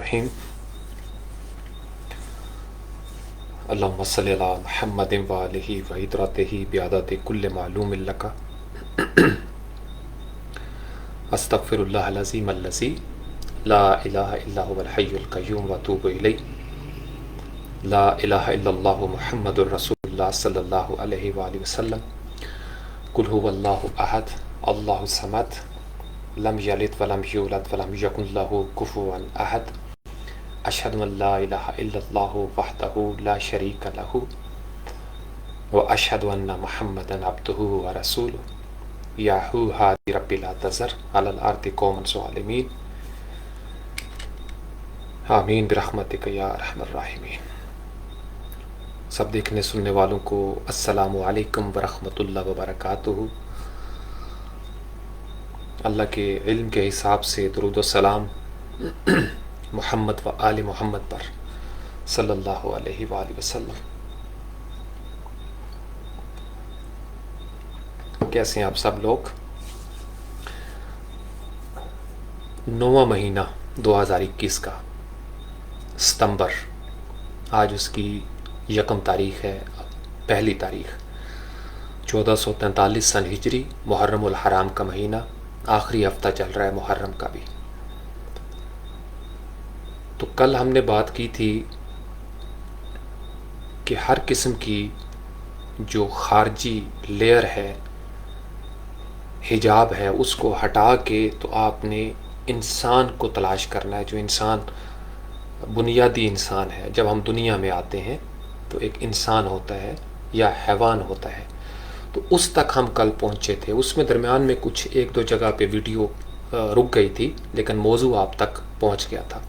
الرحیم اللہم صلی علی محمد وآلہ وعطرتہ بعدد کل معلوم لک استغفر اللہ العظیم الذی لا الہ الا هو الحی القیوم واتوب الیہ لا الہ الا اللہ محمد رسول اللہ صلی اللہ علیہ وآلہ وسلم قل هو اللہ احد اللہ الصمد لم یلد ولم یولد ولم یکن لہ کفوا احد اشہد ان لا الہ الا اللہ وحدہ لا شریک لہ واشہد ان محمدا عبدہ ورسولہ یا ہادی رب لا تذر علی الارض قوما ظالمین آمین برحمتک یا ارحم الراحمین۔ سب دیکھنے سننے والوں کو السلام علیکم ورحمۃ اللہ وبرکاتہ۔ اللہ کے علم کے حساب سے درود و سلام محمد و آل محمد پر صلی اللہ علیہ وآلہ وسلم۔ کیسے ہیں آپ سب لوگ؟ 9واں مہینہ 2021 کا ستمبر، آج اس کی 1 تاریخ ہے، پہلی تاریخ 1443 سن ہجری، محرم الحرام کا مہینہ، آخری ہفتہ چل رہا ہے محرم کا بھی۔ تو کل ہم نے بات کی تھی کہ ہر قسم کی جو خارجی لیئر ہے، حجاب ہے، اس کو ہٹا کے تو آپ نے انسان کو تلاش کرنا ہے، جو انسان بنیادی انسان ہے۔ جب ہم دنیا میں آتے ہیں تو ایک انسان ہوتا ہے یا حیوان ہوتا ہے، تو اس تک ہم کل پہنچے تھے۔ اس میں درمیان میں کچھ 1-2 جگہ پہ ویڈیو رک گئی تھی، لیکن موضوع آپ تک پہنچ گیا تھا۔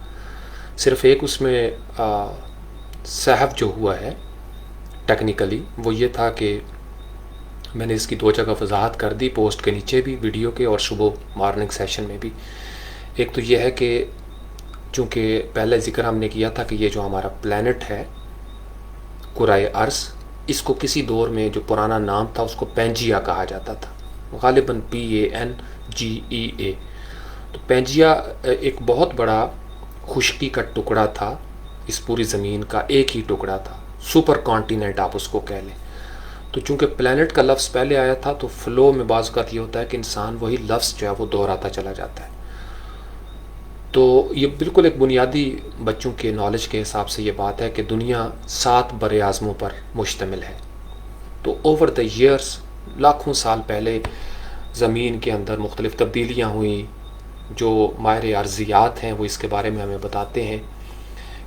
صرف ایک اس میں سہو جو ہوا ہے ٹیکنیکلی، وہ یہ تھا کہ میں نے اس کی 2 جگہ وضاحت کر دی، پوسٹ کے نیچے بھی ویڈیو کے اور صبح مارننگ سیشن میں بھی۔ ایک تو یہ ہے کہ چونکہ پہلے ذکر ہم نے کیا تھا کہ یہ جو ہمارا پلینٹ ہے کرۂ ارض، اس کو کسی دور میں جو پرانا نام تھا اس کو پینجیا کہا جاتا تھا، غالباً PANGEA۔ تو پینجیا ایک بہت بڑا خشکی کا ٹکڑا تھا، اس پوری زمین کا ایک ہی ٹکڑا تھا، سپر کانٹیننٹ آپ اس کو کہہ لیں۔ تو چونکہ پلینٹ کا لفظ پہلے آیا تھا تو فلو میں بعض اوقات یہ ہوتا ہے کہ انسان وہی لفظ جو ہے وہ دہراتا چلا جاتا ہے۔ تو یہ بالکل ایک بنیادی بچوں کے نالج کے حساب سے یہ بات ہے کہ دنیا 7 بر اعظموں پر مشتمل ہے۔ تو اوور دا ایئرس، لاکھوں سال پہلے زمین کے اندر مختلف تبدیلیاں ہوئیں۔ جو ماہر ارضیات ہیں وہ اس کے بارے میں ہمیں بتاتے ہیں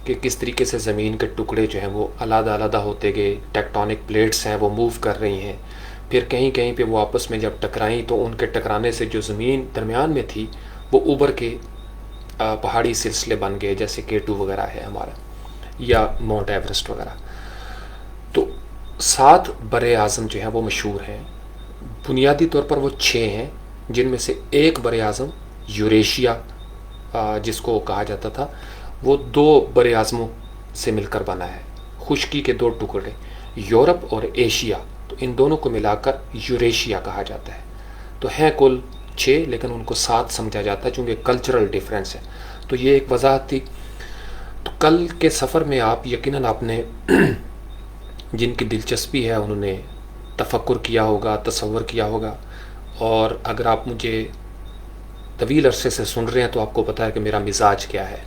کہ کس طریقے سے زمین کے ٹکڑے جو ہیں وہ علیحدہ علیحدہ ہوتے گئے، ٹیکٹونک پلیٹس ہیں وہ موو کر رہی ہیں، پھر کہیں کہیں پہ وہ آپس میں جب ٹکرائیں تو ان کے ٹکرانے سے جو زمین درمیان میں تھی وہ ابھر کے پہاڑی سلسلے بن گئے، جیسے K2 وغیرہ ہے ہمارا، یا ماؤنٹ ایورسٹ وغیرہ۔ تو 7 بر اعظم جو ہیں وہ مشہور ہیں۔ بنیادی طور پر وہ 6 ہیں، جن میں سے ایک بر اعظم یوریشیا جس کو کہا جاتا تھا، وہ 2 بر اعظموں سے مل کر بنا ہے، خشکی کے 2 ٹکڑے، یورپ اور ایشیا، تو ان دونوں کو ملا کر یوریشیا کہا جاتا ہے۔ تو ہیں کل 6، لیکن ان کو 7 سمجھا جاتا ہے چونکہ کلچرل ڈیفرنس ہے۔ تو یہ ایک وضاحت تھی۔ تو کل کے سفر میں آپ یقیناً آپ نے جن کی دلچسپی ہے انہوں نے تفکر کیا ہوگا، تصور کیا ہوگا، اور اگر آپ مجھے طویل عرصے سے سن رہے ہیں تو آپ کو پتہ ہے کہ میرا مزاج کیا ہے۔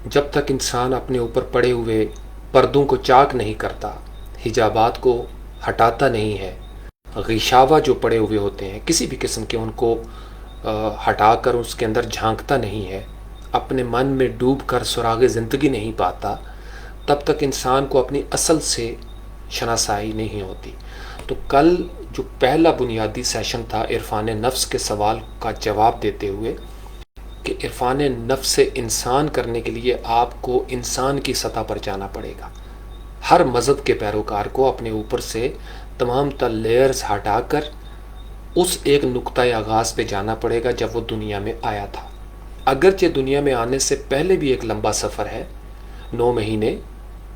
جب تک انسان اپنے اوپر پڑے ہوئے پردوں کو چاک نہیں کرتا، حجابات کو ہٹاتا نہیں ہے، غشاوہ جو پڑے ہوئے ہوتے ہیں کسی بھی قسم کے، ان کو ہٹا کر اس کے اندر جھانکتا نہیں ہے، اپنے من میں ڈوب کر سراغ زندگی نہیں پاتا، تب تک انسان کو اپنی اصل سے شناسائی نہیں ہوتی۔ تو کل جو پہلا بنیادی سیشن تھا عرفان نفس کے سوال کا جواب دیتے ہوئے کہ عرفان نفس سے انسان کرنے کے لیے آپ کو انسان کی سطح پر جانا پڑے گا۔ ہر مذہب کے پیروکار کو اپنے اوپر سے تمام تر لیئرز ہٹا کر اس ایک نقطۂ آغاز پہ جانا پڑے گا جب وہ دنیا میں آیا تھا۔ اگرچہ دنیا میں آنے سے پہلے بھی ایک لمبا سفر ہے، 9 مہینے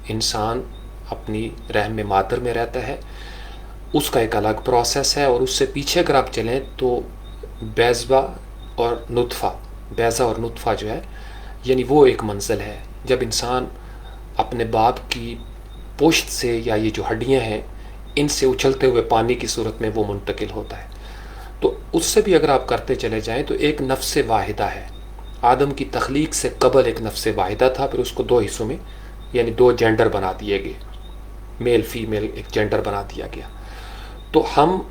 انسان اپنی رحم مادر میں رہتا ہے، اس کا ایک الگ پروسیس ہے، اور اس سے پیچھے اگر آپ چلیں تو بیضبہ اور نطفہ بیضہ اور نطفہ جو ہے، یعنی وہ ایک منزل ہے جب انسان اپنے باپ کی پشت سے، یا یہ جو ہڈیاں ہیں ان سے اچھلتے ہوئے پانی کی صورت میں وہ منتقل ہوتا ہے. تو اس سے بھی اگر آپ کرتے چلے جائیں تو ایک نفس واحدہ ہے. آدم کی تخلیق سے قبل ایک نفس واحدہ تھا، پھر اس کو 2 حصوں میں یعنی 2 جینڈر بنا دیے گئے، میل فیمیل ایک جینڈر بنا دیا گیا. تو ہم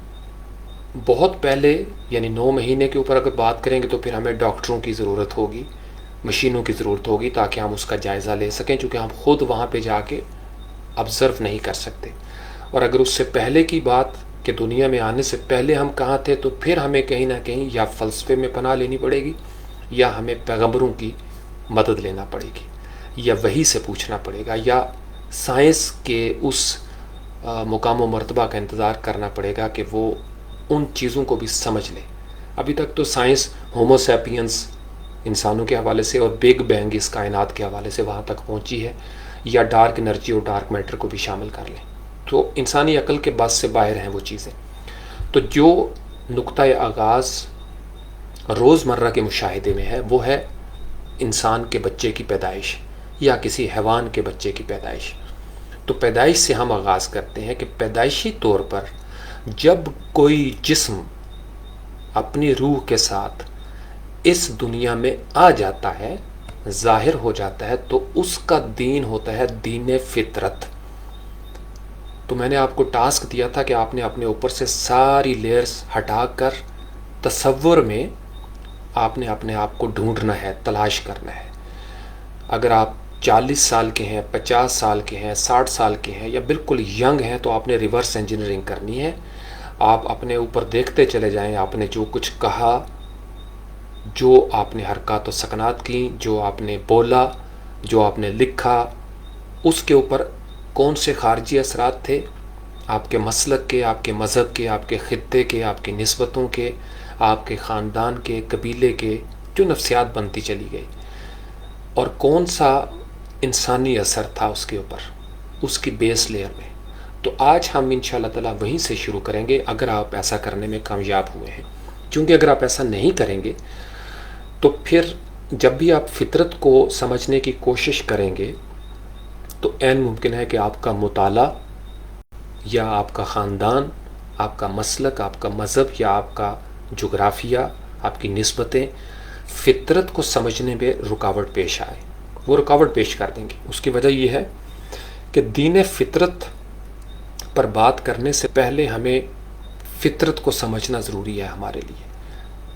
بہت پہلے یعنی 9 مہینے کے اوپر اگر بات کریں گے تو پھر ہمیں ڈاکٹروں کی ضرورت ہوگی، مشینوں کی ضرورت ہوگی تاکہ ہم اس کا جائزہ لے سکیں، چونکہ ہم خود وہاں پہ جا کے آبزرو نہیں کر سکتے. اور اگر اس سے پہلے کی بات کہ دنیا میں آنے سے پہلے ہم کہاں تھے، تو پھر ہمیں کہیں نہ کہیں یا فلسفے میں پناہ لینی پڑے گی، یا ہمیں پیغمبروں کی مدد لینا پڑے گی، یا وحی سے پوچھنا پڑے گا، یا سائنس کے اس مقام و مرتبہ کا انتظار کرنا پڑے گا کہ وہ ان چیزوں کو بھی سمجھ لے. ابھی تک تو سائنس ہومو سیپینس انسانوں کے حوالے سے اور بگ بینگ اس کائنات کے حوالے سے وہاں تک پہنچی ہے، یا ڈارک انرجی اور ڈارک میٹر کو بھی شامل کر لیں، تو انسانی عقل کے بس سے باہر ہیں وہ چیزیں. تو جو نقطۂ آغاز روزمرہ کے مشاہدے میں ہے وہ ہے انسان کے بچے کی پیدائش یا کسی حیوان کے بچے کی پیدائش. تو پیدائش سے ہم آغاز کرتے ہیں کہ پیدائشی طور پر جب کوئی جسم اپنی روح کے ساتھ اس دنیا میں آ جاتا ہے، ظاہر ہو جاتا ہے، تو اس کا دین ہوتا ہے دین فطرت. تو میں نے آپ کو ٹاسک دیا تھا کہ آپ نے اپنے اوپر سے ساری لیئرز ہٹا کر تصور میں آپ نے اپنے آپ کو ڈھونڈنا ہے، تلاش کرنا ہے. اگر آپ 40 سال کے ہیں، 50 سال کے ہیں، 60 سال کے ہیں، یا بالکل ینگ ہیں، تو آپ نے ریورس انجینئرنگ کرنی ہے. آپ اپنے اوپر دیکھتے چلے جائیں، آپ نے جو کچھ کہا، جو آپ نے حرکات و سکنات کی، جو آپ نے بولا، جو آپ نے لکھا، اس کے اوپر کون سے خارجی اثرات تھے، آپ کے مسلک کے، آپ کے مذہب کے، آپ کے خطے کے، آپ کی نسبتوں کے، آپ کے خاندان کے، قبیلے کے، جو نفسیات بنتی چلی گئی، اور کون سا انسانی اثر تھا اس کے اوپر، اس کی بیس لیئر میں. تو آج ہم انشاءاللہ تعالیٰ وہیں سے شروع کریں گے اگر آپ ایسا کرنے میں کامیاب ہوئے ہیں. کیونکہ اگر آپ ایسا نہیں کریں گے تو پھر جب بھی آپ فطرت کو سمجھنے کی کوشش کریں گے تو عین ممکن ہے کہ آپ کا مطالعہ یا آپ کا خاندان، آپ کا مسلک، آپ کا مذہب، یا آپ کا جغرافیہ، آپ کی نسبتیں فطرت کو سمجھنے میں رکاوٹ پیش آئے. وہ رکاوٹ پیش کر دیں گے. اس کی وجہ یہ ہے کہ دین فطرت پر بات کرنے سے پہلے ہمیں فطرت کو سمجھنا ضروری ہے ہمارے لیے.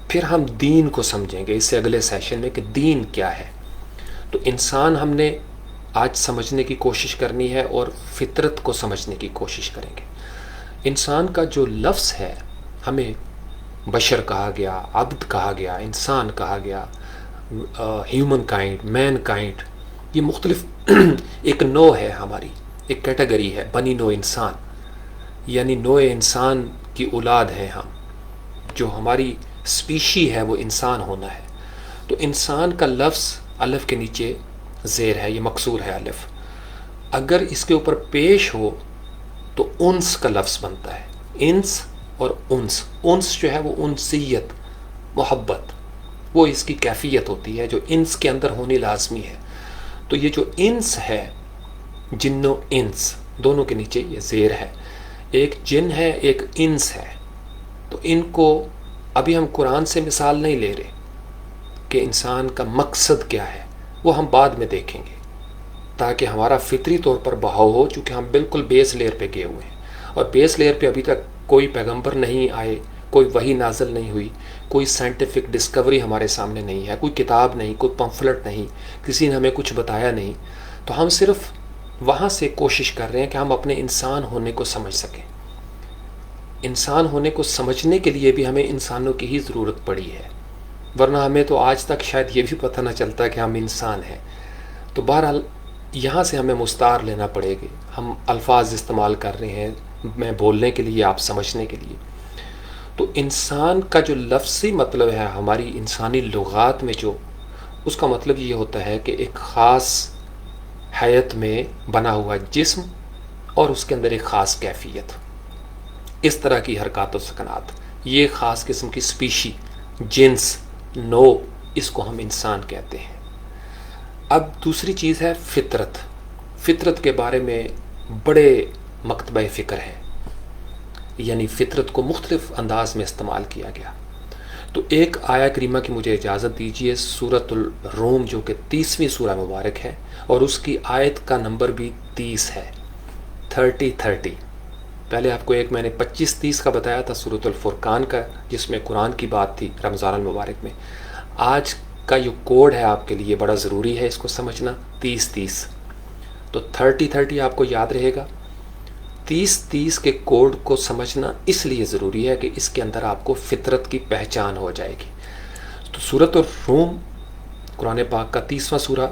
پھر ہم دین کو سمجھیں گے اس سے اگلے سیشن میں کہ دین کیا ہے. تو انسان ہم نے آج سمجھنے کی کوشش کرنی ہے اور فطرت کو سمجھنے کی کوشش کریں گے. انسان کا جو لفظ ہے، ہمیں بشر کہا گیا، عبد کہا گیا، انسان کہا گیا، ہیومن کائنڈ، مین کائنڈ، یہ مختلف ایک نوع ہے، ہماری ایک کیٹیگری ہے، بنی نوع انسان، یعنی نوع انسان کی اولاد ہے ہم. جو ہماری سپیشی ہے وہ انسان ہونا ہے. تو انسان کا لفظ الف کے نیچے زیر ہے، یہ مکسور ہے الف. اگر اس کے اوپر پیش ہو تو انس کا لفظ بنتا ہے. انس اور انس، انس جو ہے وہ انسیت، محبت، وہ اس کی کیفیت ہوتی ہے جو انس کے اندر ہونی لازمی ہے. تو یہ جو انس ہے، جن و انس دونوں کے نیچے یہ زیر ہے. ایک جن ہے، ایک انس ہے. تو ان کو ابھی ہم قرآن سے مثال نہیں لے رہے کہ انسان کا مقصد کیا ہے، وہ ہم بعد میں دیکھیں گے تاکہ ہمارا فطری طور پر بہاؤ ہو، چونکہ ہم بالکل بیس لیئر پہ گئے ہوئے ہیں. اور بیس لیئر پہ ابھی تک کوئی پیغمبر نہیں آئے، کوئی وحی نازل نہیں ہوئی، کوئی سائنٹیفک ڈسکوری ہمارے سامنے نہیں ہے، کوئی کتاب نہیں، کوئی پمفلٹ نہیں، کسی نے ہمیں کچھ بتایا نہیں. تو ہم صرف وہاں سے کوشش کر رہے ہیں کہ ہم اپنے انسان ہونے کو سمجھ سکیں. انسان ہونے کو سمجھنے کے لیے بھی ہمیں انسانوں کی ہی ضرورت پڑی ہے، ورنہ ہمیں تو آج تک شاید یہ بھی پتہ نہ چلتا کہ ہم انسان ہیں. تو بہرحال یہاں سے ہمیں مستعار لینا پڑے گی. ہم الفاظ استعمال کر رہے ہیں، میں بولنے کے لیے، آپ سمجھنے کے لیے. تو انسان کا جو لفظی مطلب ہے ہماری انسانی لغات میں، جو اس کا مطلب یہ ہوتا ہے کہ ایک خاص حیت میں بنا ہوا جسم اور اس کے اندر ایک خاص کیفیت، اس طرح کی حرکات و سکنات، یہ خاص قسم کی سپیشی، جنس، نو، اس کو ہم انسان کہتے ہیں۔ اب دوسری چیز ہے فطرت۔ فطرت کے بارے میں بڑے مکتبہ فکر ہے، یعنی فطرت کو مختلف انداز میں استعمال کیا گیا۔ تو ایک آیہ کریمہ کی مجھے اجازت دیجیے، سورۃ الروم جو کہ 30ویں سورہ مبارک ہے اور اس کی آیت کا نمبر بھی 30 ہے، 30۔ پہلے آپ کو ایک میں نے 25-30 کا بتایا تھا سورۃ الفرقان کا، جس میں قرآن کی بات تھی رمضان المبارک میں۔ آج کا جو کوڈ ہے آپ کے لیے بڑا ضروری ہے اس کو سمجھنا، 30-30۔ تو 30-30 آپ کو یاد رہے گا۔ 30-30 کے کوڈ کو سمجھنا اس لیے ضروری ہے کہ اس کے اندر آپ کو فطرت کی پہچان ہو جائے گی۔ تو سورۃ الروم قرآن پاک کا 30واں سورہ،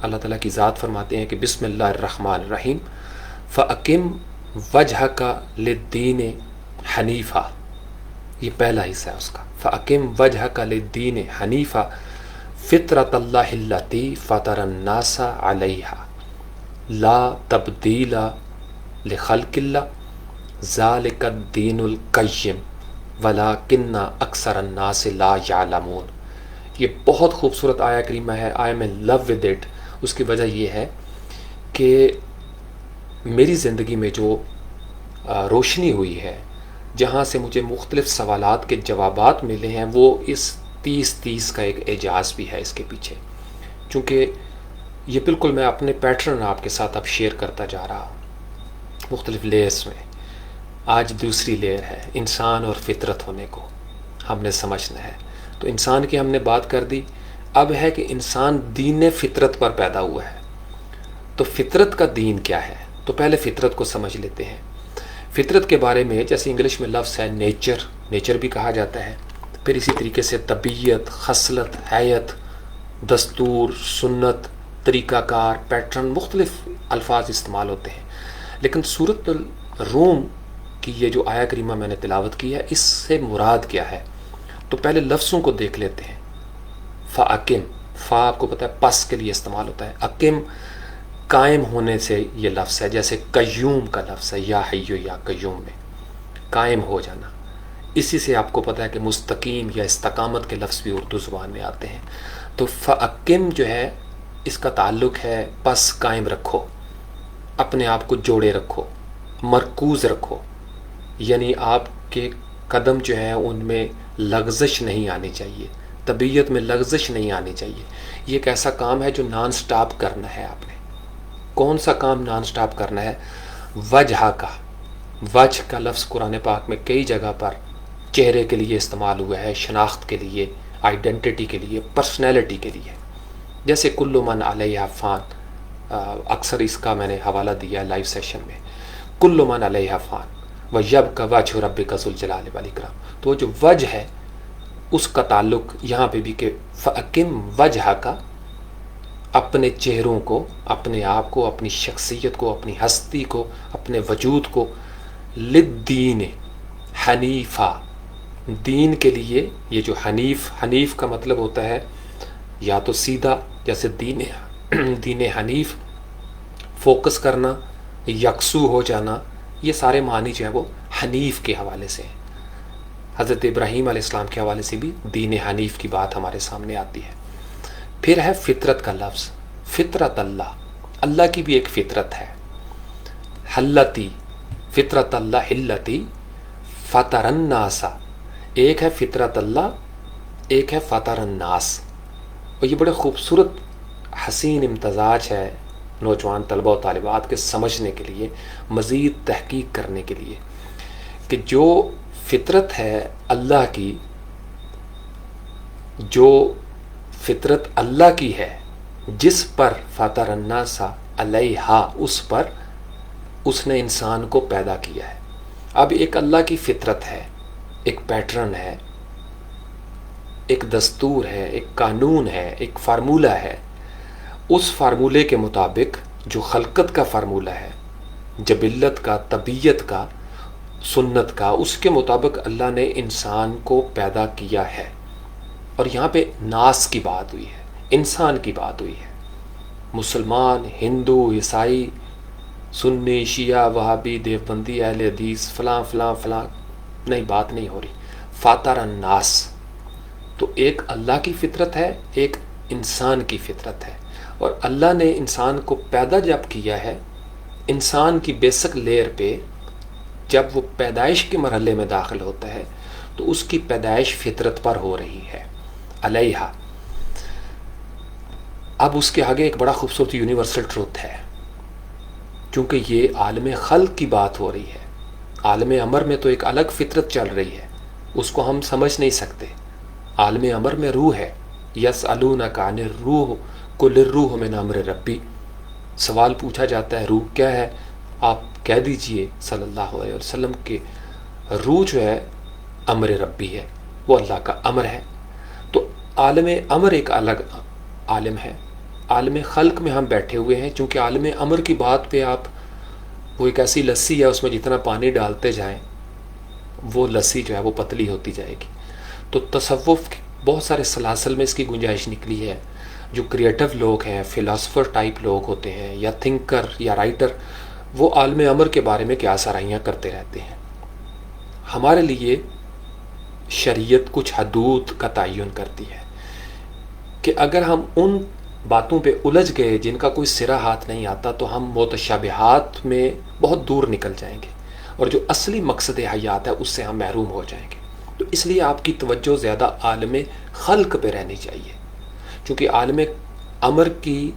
اللہ تعالیٰ کی ذات فرماتے ہیں کہ بسم اللہ الرحمن الرحیم، فَأَقِمْ وَجْهَكَ لِلدِّينِ حَنِيفًا، یہ پہلا حصہ ہے اس کا، فَأَقِمْ وَجْهَكَ لِلدِّينِ حَنِيفًا فِطْرَةَ اللَّهِ الَّتِي فَطَرَ النَّاسَ عَلَيْهَا لَا تَبْدِيلَ لِخَلْقِ اللَّهِ ذَلِكَ الدِّينُ الْقَيِّمُ وَلَكِنَّ أَكْثَرَ النَّاسِ لَا يَعْلَمُونَ۔ یہ بہت خوبصورت آیہ کریمہ ہے، I am in love with it. اس کی وجہ یہ ہے کہ میری زندگی میں جو روشنی ہوئی ہے، جہاں سے مجھے مختلف سوالات کے جوابات ملے ہیں، وہ اس 30-30 کا ایک اعجاز بھی ہے اس کے پیچھے، چونکہ یہ بالکل میں اپنے پیٹرن آپ کے ساتھ اب شیئر کرتا جا رہا ہوں مختلف لیئرز میں۔ آج دوسری لیئر ہے انسان اور فطرت ہونے کو ہم نے سمجھنا ہے۔ تو انسان کی ہم نے بات کر دی، اب ہے کہ انسان دین فطرت پر پیدا ہوا ہے۔ تو فطرت کا دین کیا ہے؟ تو پہلے فطرت کو سمجھ لیتے ہیں۔ فطرت کے بارے میں جیسے انگلش میں لفظ ہے نیچر بھی کہا جاتا ہے، پھر اسی طریقے سے طبیعت، خصلت، حیت، دستور، سنت، طریقہ کار، پیٹرن، مختلف الفاظ استعمال ہوتے ہیں۔ لیکن سورۃ الروم کی یہ جو آیہ کریمہ میں نے تلاوت کی ہے، اس سے مراد کیا ہے؟ تو پہلے لفظوں کو دیکھ لیتے ہیں۔ فَأَقِمْ، فا آپ کو پتہ ہے پس کے لیے استعمال ہوتا ہے، اقم قائم ہونے سے یہ لفظ ہے، جیسے قیوم کا لفظ ہے، یا حیو یا قیوم میں قائم ہو جانا۔ اسی سے آپ کو پتہ ہے کہ مستقیم یا استقامت کے لفظ بھی اردو زبان میں آتے ہیں۔ تو فَأَقِمْ جو ہے اس کا تعلق ہے پس قائم رکھو، اپنے آپ کو جوڑے رکھو، مرکوز رکھو، یعنی آپ کے قدم جو ہیں ان میں لغزش نہیں آنی چاہیے، طبیعت میں لغزش نہیں آنی چاہیے۔ یہ ایک ایسا کام ہے جو نان سٹاپ کرنا ہے آپ نے۔ کون سا کام نان سٹاپ کرنا ہے؟ وجہ کا، وجہ کا لفظ قرآن پاک میں کئی جگہ پر چہرے کے لیے استعمال ہوا ہے، شناخت کے لیے، آئیڈینٹی کے لیے، پرسنالٹی کے لیے، جیسے کل من علیہ فان، اکثر اس کا میں نے حوالہ دیا ہے لائیو سیشن میں، کل من علیہ فان وَيَبْقَى وَجْهُ رَبِّكَ ذُو الجلال والإکرام۔ تو جو وجہ ہے اس کا تعلق یہاں پہ بھی کہ فَأَقِمْ وَجْهَكَ، اپنے چہروں کو، اپنے آپ کو، اپنی شخصیت کو، اپنی ہستی کو، اپنے وجود کو للدین حنیفہ، دین کے لیے۔ یہ جو حنیف کا مطلب ہوتا ہے یا تو سیدھا، جیسے دین حنیف، فوکس کرنا، یکسو ہو جانا، یہ سارے معنی جو ہیں وہ حنیف کے حوالے سے ہیں۔ حضرت ابراہیم علیہ السلام کے حوالے سے بھی دین حنیف کی بات ہمارے سامنے آتی ہے۔ پھر ہے فطرت کا لفظ، فطرت اللہ، اللہ کی بھی ایک فطرت ہے، حلتی، فطرت اللہ حلتی فطر الناس، ایک ہے فطرت اللہ، ایک ہے فطر الناس۔ اور یہ بڑے خوبصورت حسین امتزاج ہے نوجوان طلبہ و طالبات کے سمجھنے کے لیے، مزید تحقیق کرنے کے لیے، کہ جو فطرت ہے اللہ کی، جو فطرت اللہ کی ہے، جس پر فطر الناس علیہا، اس پر اس نے انسان کو پیدا کیا ہے۔ اب ایک اللہ کی فطرت ہے، ایک پیٹرن ہے، ایک دستور ہے، ایک قانون ہے، ایک فارمولہ ہے۔ اس فارمولے کے مطابق جو خلقت کا فارمولہ ہے، جبلت کا، طبیعت کا، سنت کا، اس کے مطابق اللہ نے انسان کو پیدا کیا ہے۔ اور یہاں پہ ناس کی بات ہوئی ہے، انسان کی بات ہوئی ہے۔ مسلمان، ہندو، عیسائی، سنی، شیعہ، وہابی، دیوبندی، اہل حدیث، فلاں فلاں فلاں، نہیں، بات نہیں ہو رہی۔ فاطر الناس، تو ایک اللہ کی فطرت ہے، ایک انسان کی فطرت ہے، اور اللہ نے انسان کو پیدا جب کیا ہے، انسان کی بیسک لیئر پہ جب وہ پیدائش کے مرحلے میں داخل ہوتا ہے تو اس کی پیدائش فطرت پر ہو رہی ہے علیہا۔ اب اس کے آگے ایک بڑا خوبصورت یونیورسل ٹروتھ ہے، چونکہ یہ عالم خلق کی بات ہو رہی ہے۔ عالم امر میں تو ایک الگ فطرت چل رہی ہے، اس کو ہم سمجھ نہیں سکتے۔ عالم امر میں روح ہے، یسألونک عن الروح قل الروح من امر ربی، سوال پوچھا جاتا ہے روح کیا ہے، آپ کہہ دیجئے صلی اللہ علیہ وسلم کہ روح جو ہے امر ربی ہے، وہ اللہ کا امر ہے۔ تو عالم امر ایک الگ عالم ہے۔ عالم خلق میں ہم بیٹھے ہوئے ہیں، چونکہ عالم امر کی بات پہ آپ، وہ ایک ایسی لسی ہے، اس میں جتنا پانی ڈالتے جائیں وہ لسی جو ہے وہ پتلی ہوتی جائے گی۔ تو تصوف بہت سارے سلاسل میں اس کی گنجائش نکلی ہے۔ جو کریٹو لوگ ہیں، فلاسفر ٹائپ لوگ ہوتے ہیں، یا تھنکر یا رائٹر، وہ عالم امر کے بارے میں کیا سرائیاں کرتے رہتے ہیں۔ ہمارے لیے شریعت کچھ حدود کا تعین کرتی ہے کہ اگر ہم ان باتوں پہ الجھ گئے جن کا کوئی سرا ہاتھ نہیں آتا تو ہم متشابہات میں بہت دور نکل جائیں گے، اور جو اصلی مقصد حیات ہے اس سے ہم محروم ہو جائیں گے۔ تو اس لیے آپ کی توجہ زیادہ عالم خلق پہ رہنی چاہیے، چونکہ عالم امر کی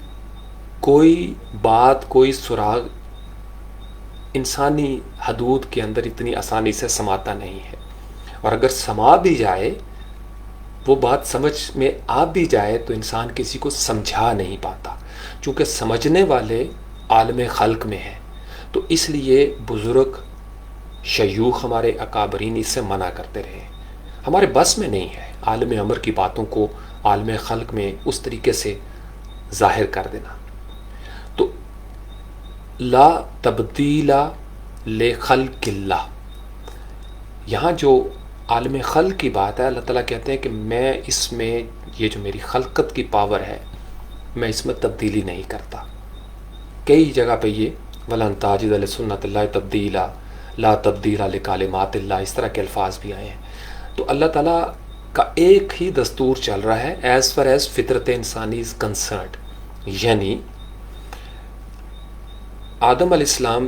کوئی بات، کوئی سراغ انسانی حدود کے اندر اتنی آسانی سے سماتا نہیں ہے، اور اگر سما بھی جائے، وہ بات سمجھ میں آ بھی جائے تو انسان کسی کو سمجھا نہیں پاتا، چونکہ سمجھنے والے عالم خلق میں ہیں۔ تو اس لیے بزرگ شیوخ ہمارے اکابرین اس سے منع کرتے رہے، ہمارے بس میں نہیں ہے عالم امر کی باتوں کو عالم خلق میں اس طریقے سے ظاہر کر دینا۔ تو لا تبدیل لخلق اللہ، یہاں جو عالم خلق کی بات ہے، اللہ تعالیٰ کہتے ہیں کہ میں اس میں، یہ جو میری خلقت کی پاور ہے، میں اس میں تبدیلی نہیں کرتا۔ کئی جگہ پہ یہ وَلَن تَجِدَ لِسُنَّتِ اللَّهِ تَبْدِيلًا لا تبدیل لکلمات اللہ، اس طرح کے الفاظ بھی آئے ہیں۔ تو اللہ تعالیٰ کا ایک ہی دستور چل رہا ہے ایز فار ایز فطرت انسانی از کنسرنڈ، یعنی آدم علیہ السلام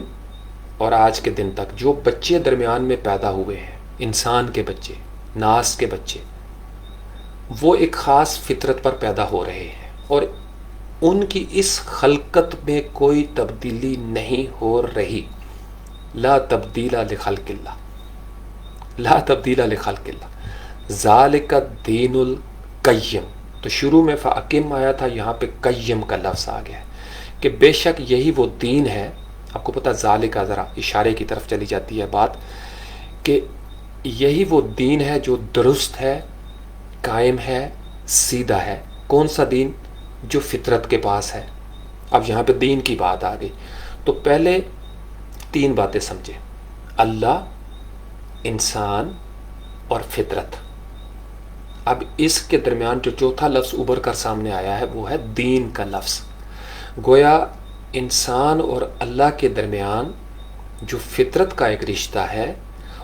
اور آج کے دن تک جو بچے درمیان میں پیدا ہوئے ہیں، انسان کے بچے، ناس کے بچے، وہ ایک خاص فطرت پر پیدا ہو رہے ہیں، اور ان کی اس خلقت میں کوئی تبدیلی نہیں ہو رہی۔ لا تبدیل لخلق اللہ، لا تبدیل لخلق اللہ، ذالک الدین القیم۔ تو شروع میں فاقم آیا تھا، یہاں پہ قیم کا لفظ آ گیا ہے کہ بے شک یہی وہ دین ہے۔ آپ کو پتہ ذالک ذرا اشارے کی طرف چلی جاتی ہے بات، کہ یہی وہ دین ہے جو درست ہے، قائم ہے، سیدھا ہے۔ کون سا دین؟ جو فطرت کے پاس ہے۔ اب یہاں پہ دین کی بات آ گئی، تو پہلے تین باتیں سمجھیں: اللہ، انسان اور فطرت۔ اب اس کے درمیان جو چوتھا لفظ ابھر کر سامنے آیا ہے وہ ہے دین کا لفظ۔ گویا انسان اور اللہ کے درمیان جو فطرت کا ایک رشتہ ہے،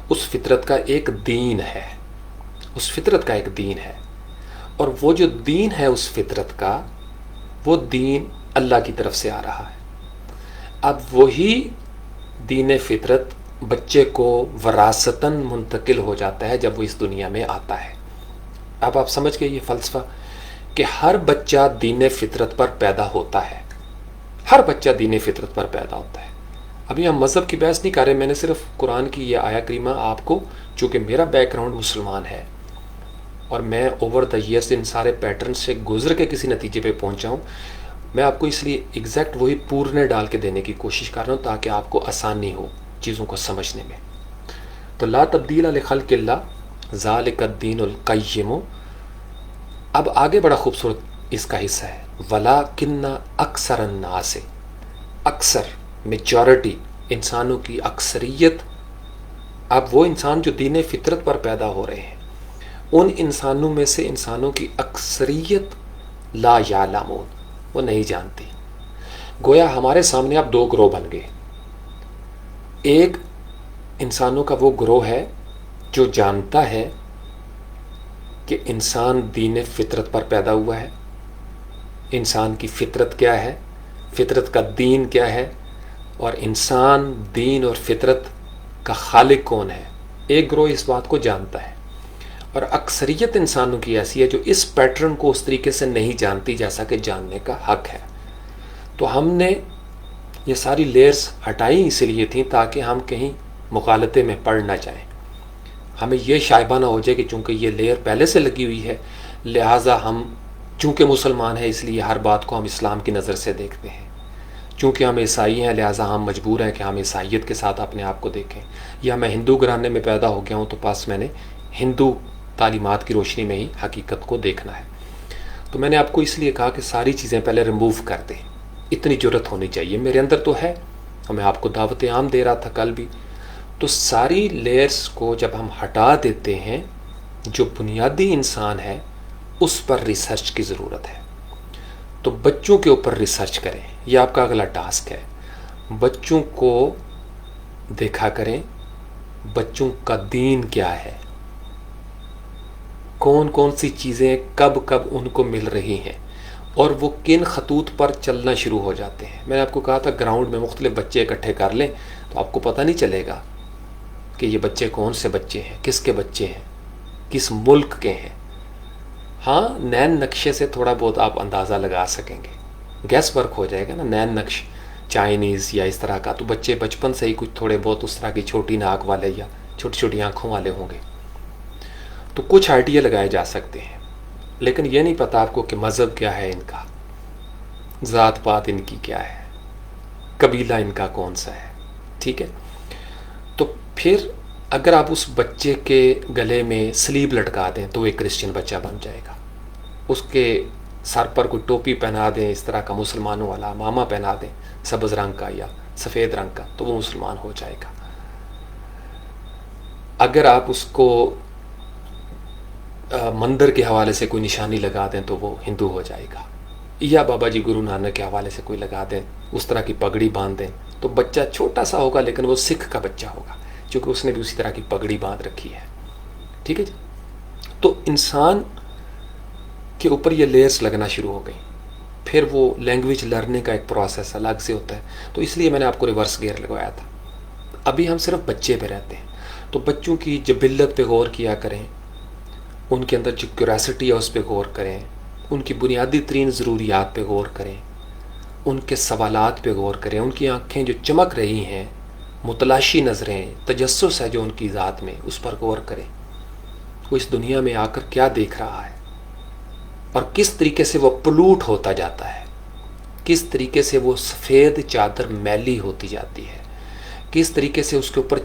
اس فطرت کا ایک دین ہے، اس فطرت کا ایک دین ہے، اور وہ جو دین ہے اس فطرت کا، وہ دین اللہ کی طرف سے آ رہا ہے۔ اب وہی دین فطرت بچے کو وراثتاً منتقل ہو جاتا ہے جب وہ اس دنیا میں آتا ہے۔ اب آپ سمجھ گئے یہ فلسفہ کہ ہر بچہ دین فطرت پر پیدا ہوتا ہے، ہر بچہ دین فطرت پر پیدا ہوتا ہے۔ ابھی ہم مذہب کی بحث نہیں کر رہے، میں نے صرف قرآن کی یہ آیا کریمہ آپ کو، چونکہ میرا بیک گراؤنڈ مسلمان ہے اور میں اوور دا ایئرس ان سارے پیٹرن سے گزر کے کسی نتیجے پہ پہنچا ہوں، میں آپ کو اس لیے ایگزیکٹ وہی پورنے ڈال کے دینے کی کوشش کر رہا ہوں تاکہ آپ کو آسانی ہو چیزوں کو سمجھنے میں۔ تو لا تبدیل لخلق اللہ ذالک الدین القیم۔ اب آگے بڑا خوبصورت اس کا حصہ ہے، وَلَٰكِنَّ أَكْثَرَ النَّاسِ، اکثر، میجورٹی، انسانوں کی اکثریت۔ اب وہ انسان جو دین فطرت پر پیدا ہو رہے ہیں، ان انسانوں میں سے انسانوں کی اکثریت لا یعلمون، وہ نہیں جانتی۔ گویا ہمارے سامنے اب دو گروہ بن گئے۔ ایک انسانوں کا وہ گروہ ہے جو جانتا ہے کہ انسان دین فطرت پر پیدا ہوا ہے. انسان کی فطرت کیا ہے, فطرت کا دین کیا ہے, اور انسان, دین اور فطرت کا خالق کون ہے. ایک گروہ اس بات کو جانتا ہے اور اکثریت انسانوں کی ایسی ہے جو اس پیٹرن کو اس طریقے سے نہیں جانتی جیسا کہ جاننے کا حق ہے. تو ہم نے یہ ساری لیئرز ہٹائی اس لیے تھیں تاکہ ہم کہیں مغالطے میں پڑ نہ جائیں. ہمیں یہ شائبہ نہ ہو جائے کہ چونکہ یہ لیئر پہلے سے لگی ہوئی ہے لہٰذا ہم چونکہ مسلمان ہیں اس لیے ہر بات کو ہم اسلام کی نظر سے دیکھتے ہیں. چونکہ ہم عیسائی ہیں لہٰذا ہم مجبور ہیں کہ ہم عیسائیت کے ساتھ اپنے آپ کو دیکھیں. یا میں ہندو گھرانے میں پیدا ہو گیا ہوں تو پاس میں نے ہندو تعلیمات کی روشنی میں ہی حقیقت کو دیکھنا ہے. تو میں نے آپ کو اس لیے کہا کہ ساری چیزیں پہلے ریموو کر دیں. اتنی جرت ہونی چاہیے, میرے اندر تو ہے, اور میں آپ کو دعوت عام دے رہا تھا کل بھی. تو ساری لیئرز کو جب ہم ہٹا دیتے ہیں, جو بنیادی انسان ہے اس پر ریسرچ کی ضرورت ہے. تو بچوں کے اوپر ریسرچ کریں, یہ آپ کا اگلا ٹاسک ہے. بچوں کو دیکھا کریں بچوں کا دین کیا ہے, کون کون سی چیزیں کب کب ان کو مل رہی ہیں, اور وہ کن خطوط پر چلنا شروع ہو جاتے ہیں. میں نے آپ کو کہا تھا گراؤنڈ میں مختلف بچے اکٹھے کر لیں تو آپ کو پتہ نہیں چلے گا کہ یہ بچے کون سے بچے ہیں, کس کے بچے ہیں, کس ملک کے ہیں. ہاں نین نقشے سے تھوڑا بہت آپ اندازہ لگا سکیں گے, گیس ورک ہو جائے گا نا. نین نقش چائنیز یا اس طرح کا, تو بچے بچپن سے ہی کچھ تھوڑے بہت اس طرح کی چھوٹی ناک والے یا چھوٹی چھوٹی آنکھوں والے ہوں گے, تو کچھ آئیڈیا لگائے جا سکتے ہیں. لیکن یہ نہیں پتا آپ کو کہ مذہب کیا ہے ان کا, ذات پات ان کی کیا ہے, قبیلہ ان کا کون سا ہے. ٹھیک ہے, تو پھر اگر آپ اس بچے کے گلے میں سلیب لٹکا دیں تو وہ ایک کرسچن بچہ بن جائے گا. اس کے سر پر کوئی ٹوپی پہنا دیں اس طرح کا مسلمانوں والا, ماما پہنا دیں سبز رنگ کا یا سفید رنگ کا, تو وہ مسلمان ہو جائے گا. اگر آپ اس کو مندر کے حوالے سے کوئی نشانی لگا دیں تو وہ ہندو ہو جائے گا. یا بابا جی گرو نانک کے حوالے سے کوئی لگا دیں, اس طرح کی پگڑی باندھ دیں, تو بچہ چھوٹا سا ہوگا لیکن وہ سکھ کا بچہ ہوگا کیونکہ اس نے بھی اسی طرح کی پگڑی باندھ رکھی ہے. ٹھیک ہے جی. تو انسان کے اوپر یہ لیئرز لگنا شروع ہو گئی. پھر وہ لینگویج لرننگ کا ایک پروسیس الگ سے ہوتا ہے. تو اس لیے میں نے آپ کو ریورس گیئر لگوایا تھا. ابھی ہم صرف بچے پہ رہتے ہیں, تو بچوں کی جبلت پہ غور کیا کریں, ان کے اندر جو کیوریسٹی ہے اس پہ غور کریں, ان کی بنیادی ترین ضروریات پہ غور کریں, ان کے سوالات پہ غور کریں, ان کی آنکھیں جو چمک رہی ہیں, متلاشی نظریں, تجسس ہے جو ان کی ذات میں, اس پر غور کریں. وہ اس دنیا میں آ کر کیا دیکھ رہا ہے اور کس طریقے سے وہ پلوٹ ہوتا جاتا ہے, کس طریقے سے وہ سفید چادر میلی ہوتی جاتی ہے, کس طریقے سے اس کے اوپر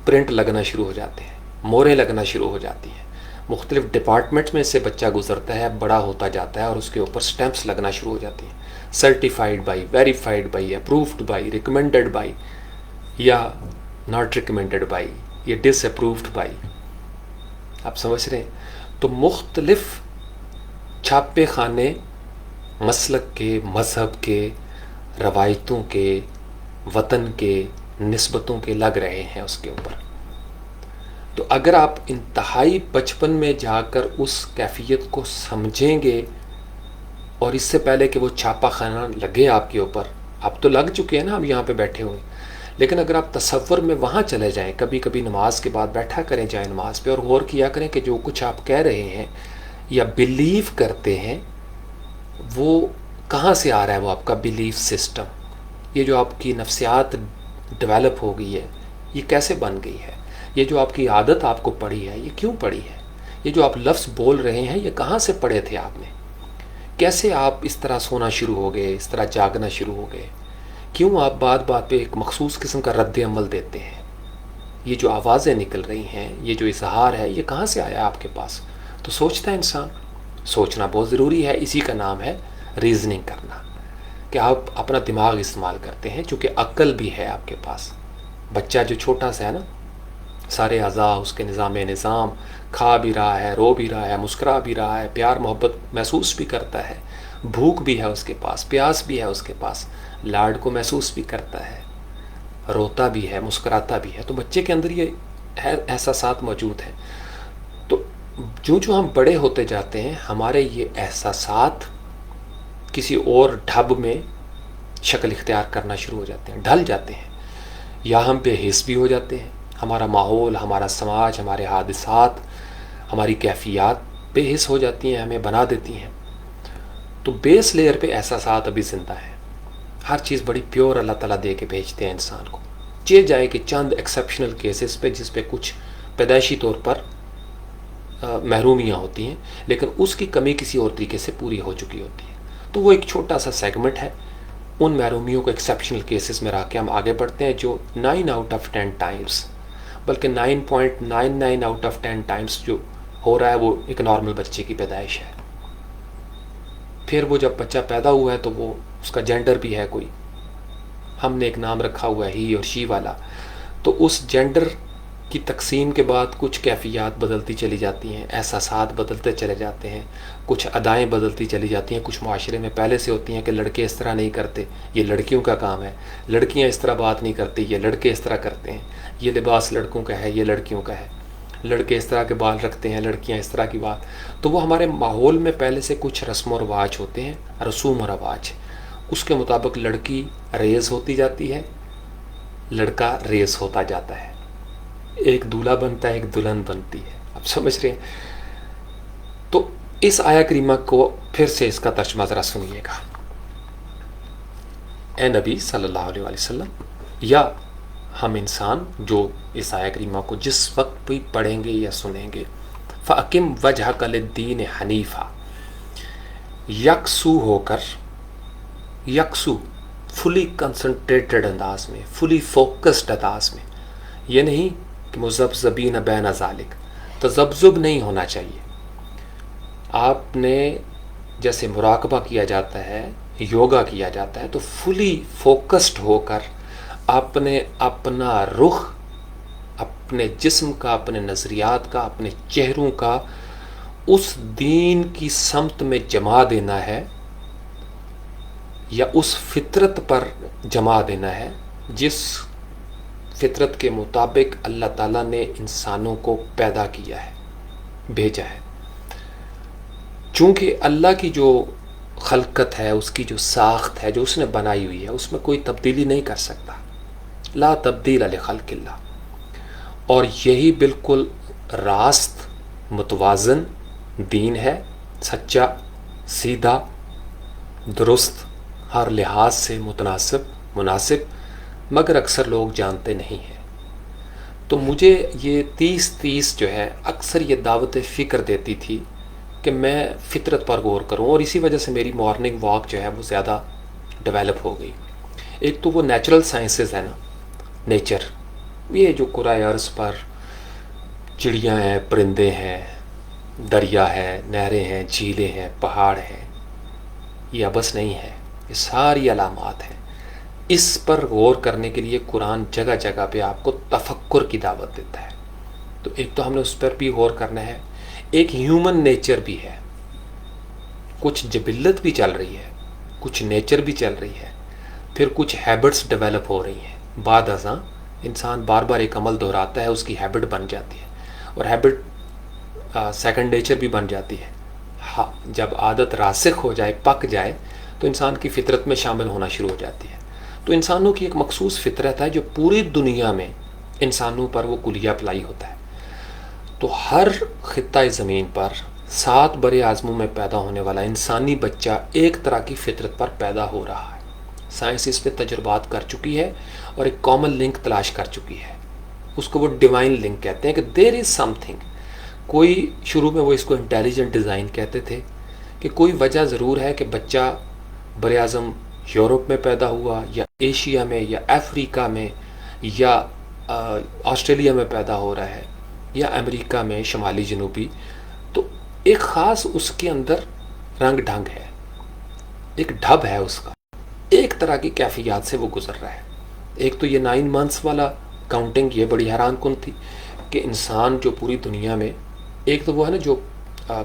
پرنٹ لگنا شروع ہو جاتے ہیں, موریں لگنا شروع ہو جاتی ہیں. مختلف ڈپارٹمنٹس میں سے بچہ گزرتا ہے, بڑا ہوتا جاتا ہے اور اس کے اوپر سٹیمپس لگنا شروع ہو جاتی ہیں. Certified by, verified by, approved by, recommended by, یا ناٹ ریکمینڈڈ بائی, یا ڈس اپرووڈ بائی. آپ سمجھ رہے ہیں؟ تو مختلف چھاپے خانے مسلک کے, مذہب کے, روایتوں کے, وطن کے, نسبتوں کے لگ رہے ہیں اس کے اوپر. تو اگر آپ انتہائی بچپن میں جا کر اس کیفیت کو سمجھیں گے, اور اس سے پہلے کہ وہ چھاپا خانہ لگے آپ کے اوپر, آپ تو لگ چکے ہیں نا, اب یہاں پہ بیٹھے ہوئے, لیکن اگر آپ تصور میں وہاں چلے جائیں, کبھی کبھی نماز کے بعد بیٹھا کریں جائیں نماز پہ, اور غور کیا کریں کہ جو کچھ آپ کہہ رہے ہیں یا بلیو کرتے ہیں وہ کہاں سے آ رہا ہے, وہ آپ کا بلیف سسٹم, یہ جو آپ کی نفسیات ڈیولپ ہو گئی ہے یہ کیسے بن گئی ہے, یہ جو آپ کی عادت آپ کو پڑی ہے یہ کیوں پڑی ہے, یہ جو آپ لفظ بول رہے ہیں یہ کہاں سے پڑھے تھے آپ نے, کیسے آپ اس طرح سونا شروع ہو گئے, اس طرح جاگنا شروع ہو گئے, کیوں آپ بات بات پہ ایک مخصوص قسم کا رد عمل دیتے ہیں, یہ جو آوازیں نکل رہی ہیں, یہ جو اظہار ہے یہ کہاں سے آیا آپ کے پاس. تو سوچتا ہے انسان, سوچنا بہت ضروری ہے, اسی کا نام ہے ریزننگ کرنا, کہ آپ اپنا دماغ استعمال کرتے ہیں, چونکہ عقل بھی ہے آپ کے پاس. بچہ جو چھوٹا سا ہے نا, سارے اعضاء اس کے نظام کھا بھی رہا ہے, رو بھی رہا ہے, مسکرا بھی رہا ہے, پیار محبت محسوس بھی کرتا ہے, بھوک بھی ہے اس کے پاس, پیاس بھی ہے اس کے پاس, لاڈ کو محسوس بھی کرتا ہے, روتا بھی ہے, مسکراتا بھی ہے. تو بچے کے اندر یہ احساسات موجود ہیں. تو جو ہم بڑے ہوتے جاتے ہیں ہمارے یہ احساسات کسی اور ڈھب میں شکل اختیار کرنا شروع ہو جاتے ہیں، ڈھل جاتے ہیں، یا ہم بے حس بھی ہو جاتے ہیں. ہمارا ماحول، ہمارا سماج، ہمارے حادثات، ہماری کیفیات بے حس ہو جاتی ہیں، ہمیں بنا دیتی ہیں. تو بیس لیئر پہ احساسات ابھی زندہ ہیں. ہر چیز بڑی پیور اللہ تعالیٰ دے کے بھیجتے ہیں انسان کو. یہ جائے کہ چند ایکسیپشنل کیسز پہ جس پہ کچھ پیدائشی طور پر محرومیاں ہوتی ہیں، لیکن اس کی کمی کسی اور طریقے سے پوری ہو چکی ہوتی ہے. تو وہ ایک چھوٹا سا سیگمنٹ ہے. ان محرومیوں کو ایکسیپشنل کیسز میں رکھ کے ہم آگے بڑھتے ہیں، جو 9 آؤٹ آف 10 ٹائمز، بلکہ 9.99 آؤٹ آف 10 ٹائمز جو ہو رہا ہے وہ ایک نارمل بچے کی پیدائش ہے. پھر وہ جب بچہ پیدا ہوا ہے تو وہ اس کا جینڈر بھی ہے کوئی، ہم نے ایک نام رکھا ہوا ہے ہی اور شی والا. تو اس جینڈر کی تقسیم کے بعد کچھ کیفیات بدلتی چلی جاتی ہیں، احساسات بدلتے چلے جاتے ہیں، کچھ ادائیں بدلتی چلی جاتی ہیں. کچھ معاشرے میں پہلے سے ہوتی ہیں کہ لڑکے اس طرح نہیں کرتے، یہ لڑکیوں کا کام ہے. لڑکیاں اس طرح بات نہیں کرتی، یہ لڑکے اس طرح کرتے ہیں. یہ لباس لڑکوں کا ہے، یہ لڑکیوں کا ہے. لڑکے اس طرح کے بال رکھتے ہیں، لڑکیاں اس طرح کی بات. تو وہ ہمارے ماحول میں پہلے سے کچھ رسم و رواج ہوتے ہیں، رسوم و رواج. اس کے مطابق لڑکی ریز ہوتی جاتی ہے، لڑکا ریز ہوتا جاتا ہے. ایک دولہا بنتا ہے، ایک دلہن بنتی ہے. آپ سمجھ رہے ہیں؟ تو اس آیا کریمہ کو پھر سے اس کا ترجمہ ذرا سنیے گا. اے نبی صلی اللہ علیہ وسلم، یا ہم انسان جو اس آیا کریمہ کو جس وقت بھی پڑھیں گے یا سنیں گے، فَأَقِمْ وَجْهَكَ لِلدِّينِ حَنِيفًا، یکسو ہو کر، یکسو فلی کنسنٹریٹڈ انداز میں، فلی فوکسڈ انداز میں. یہ نہیں کہ مذبذبین بین ذالک، تذبذب نہیں ہونا چاہیے. آپ نے جیسے مراقبہ کیا جاتا ہے، یوگا کیا جاتا ہے، تو فلی فوکسڈ ہو کر آپ نے اپنا رخ، اپنے جسم کا، اپنے نظریات کا، اپنے چہروں کا اس دین کی سمت میں جما دینا ہے، یا اس فطرت پر جما دینا ہے جس فطرت کے مطابق اللہ تعالیٰ نے انسانوں کو پیدا کیا ہے، بھیجا ہے. چونکہ اللہ کی جو خلقت ہے، اس کی جو ساخت ہے، جو اس نے بنائی ہوئی ہے، اس میں کوئی تبدیلی نہیں کر سکتا. لا تبدیل لخلق اللہ. اور یہی بالکل راست، متوازن دین ہے، سچا، سیدھا، درست، ہر لحاظ سے متناسب، مناسب، مگر اکثر لوگ جانتے نہیں ہیں. تو مجھے یہ 30 جو ہے اکثر یہ دعوت فکر دیتی تھی کہ میں فطرت پر غور کروں، اور اسی وجہ سے میری مارننگ واک جو ہے وہ زیادہ ڈیولپ ہو گئی. ایک تو وہ نیچرل سائنسز ہے نا، نیچر، یہ جو کرۂ ارض پر چڑیاں ہیں، پرندے ہیں، دریا ہے، نہریں ہیں، جھیلیں ہیں، پہاڑ ہیں، یہ ابس نہیں ہے، یہ ساری علامات ہیں. اس پر غور کرنے کے لیے قرآن جگہ جگہ پہ آپ کو تفکر کی دعوت دیتا ہے. تو ایک تو ہم نے اس پر بھی غور کرنا ہے. ایک ہیومن نیچر بھی ہے، کچھ جبلت بھی چل رہی ہے، کچھ نیچر بھی چل رہی ہے، پھر کچھ ہیبٹس ڈیولپ ہو رہی ہیں. بعد ازاں انسان بار بار ایک عمل دہراتا ہے، اس کی ہیبٹ بن جاتی ہے، اور ہیبٹ سیکنڈ نیچر بھی بن جاتی ہے. ہاں، جب عادت راسخ ہو جائے، پک جائے، تو انسان کی فطرت میں شامل ہونا شروع ہو جاتی ہے. تو انسانوں کی ایک مخصوص فطرت ہے جو پوری دنیا میں انسانوں پر وہ کلیہ اپلائی ہوتا ہے. تو ہر خطۂ زمین پر 7 بر اعظموں میں پیدا ہونے والا انسانی بچہ ایک طرح کی فطرت پر پیدا ہو رہا ہے. سائنس اس پہ تجربات کر چکی ہے اور ایک کامن لنک تلاش کر چکی ہے. اس کو وہ ڈیوائن لنک کہتے ہیں کہ دیر از سم تھنگ. کوئی شروع میں وہ اس کو انٹیلیجنٹ ڈیزائن کہتے تھے کہ کوئی وجہ ضرور ہے کہ بچہ بر اعظم یورپ میں پیدا ہوا، یا ایشیا میں، یا افریقہ میں، یا آسٹریلیا میں پیدا ہو رہا ہے، یا امریکہ میں شمالی جنوبی. تو ایک خاص اس کے اندر رنگ ڈھنگ ہے، ایک ڈھب ہے اس کا، ایک طرح کی کیفیات سے وہ گزر رہا ہے. ایک تو یہ 9 منتھس والا کاؤنٹنگ، یہ بڑی حیران کن تھی کہ انسان جو پوری دنیا میں، ایک تو وہ ہے نا جو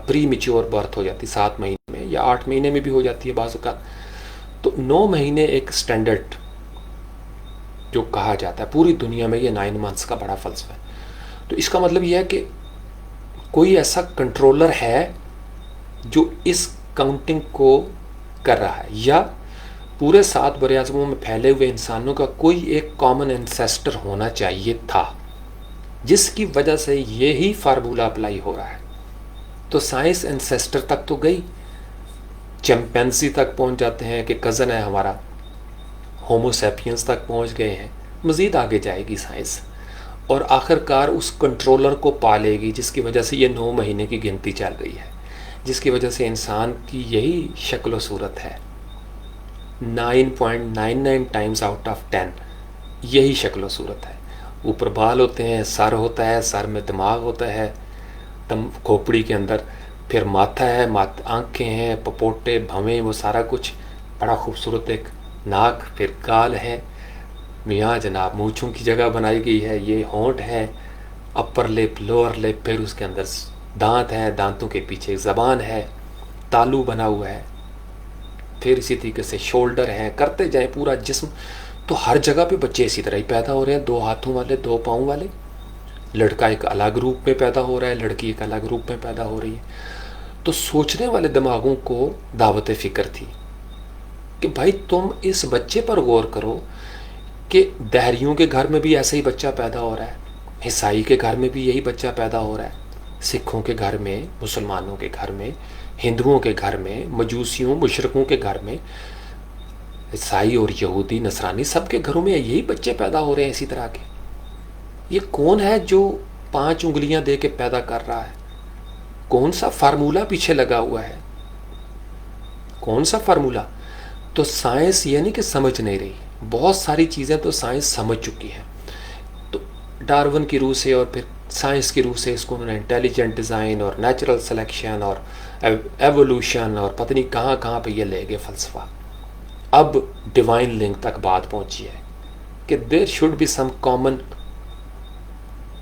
پری میچور برتھ ہو جاتی 7 مہینے میں، یا 8 مہینے میں بھی ہو جاتی ہے بعض اوقات. تو 9 مہینے ایک سٹینڈرڈ جو کہا جاتا ہے پوری دنیا میں، یہ 9 منتھس کا بڑا فلسفہ ہے. تو اس کا مطلب یہ ہے کہ کوئی ایسا کنٹرولر ہے جو اس کاؤنٹنگ کو کر رہا ہے، یا پورے 7 بر اعظموں میں پھیلے ہوئے انسانوں کا کوئی ایک کامن انسیسٹر ہونا چاہیے تھا جس کی وجہ سے یہی فارمولہ اپلائی ہو رہا ہے. تو سائنس انسیسٹر تک تو گئی، چمپینزی تک پہنچ جاتے ہیں کہ کزن ہے ہمارا، ہومو سیپینس تک پہنچ گئے ہیں، مزید آگے جائے گی سائنس، اور آخر کار اس کنٹرولر کو پا لے گی جس کی وجہ سے یہ 9 مہینے کی گنتی چل رہی ہے، جس کی وجہ سے انسان کی یہی شکل و صورت ہے. 9.99 ٹائمز آؤٹ آف 10 یہی شکل و صورت ہے. اوپر بال ہوتے ہیں، سر ہوتا ہے، سر میں دماغ ہوتا ہے، کھوپڑی کے اندر پھر ماتھا ہے، آنکھیں ہیں، پپوٹے، بھویں، وہ سارا کچھ بڑا خوبصورت ایک ناک، پھر گال ہے، میاں جناب مونچھوں کی جگہ بنائی گئی ہے، یہ ہونٹ ہے، اپر لپ، لوور لپ، پھر اس کے اندر دانت ہے، دانتوں کے پیچھے زبان ہے، تالو بنا ہوا ہے، پھر اسی طریقے سے شولڈر ہیں، کرتے جائیں پورا جسم. تو ہر جگہ پہ بچے اسی طرح ہی پیدا ہو رہے ہیں، 2 ہاتھوں والے، 2 پاؤں والے. لڑکا ایک الگ روپ میں پیدا ہو رہا ہے، لڑکی ایک الگ روپ میں پیدا ہو رہی ہے. تو سوچنے والے دماغوں کو دعوت فکر تھی کہ بھائی تم اس بچے پر غور کرو کہ دہریوں کے گھر میں بھی ایسا ہی بچہ پیدا ہو رہا ہے، عیسائی کے گھر میں بھی یہی بچہ پیدا ہو رہا ہے، سکھوں کے گھر میں، مسلمانوں کے گھر میں، ہندوؤں کے گھر میں، مجوسیوں مشرقوں کے گھر میں، عیسائی اور یہودی نصرانی سب کے گھروں میں یہی بچے پیدا ہو رہے ہیں اسی طرح کے. یہ کون ہے جو 5 انگلیاں دے کے پیدا کر رہا ہے؟ کون سا فارمولہ پیچھے لگا ہوا ہے؟ کون سا فارمولہ؟ تو سائنس یہ نہیں کہ سمجھ نہیں رہی، بہت ساری چیزیں تو سائنس سمجھ چکی ہے. تو ڈارون کی روح سے اور پھر سائنس کی روح سے اس کو انہوں نے انٹیلیجنٹ ڈیزائن اور نیچرل سلیکشن اور ایوولوشن اور پتہ نہیں کہاں کہاں پہ یہ لے گئے فلسفہ. اب ڈیوائن لنک تک بات پہنچی ہے کہ there should be some common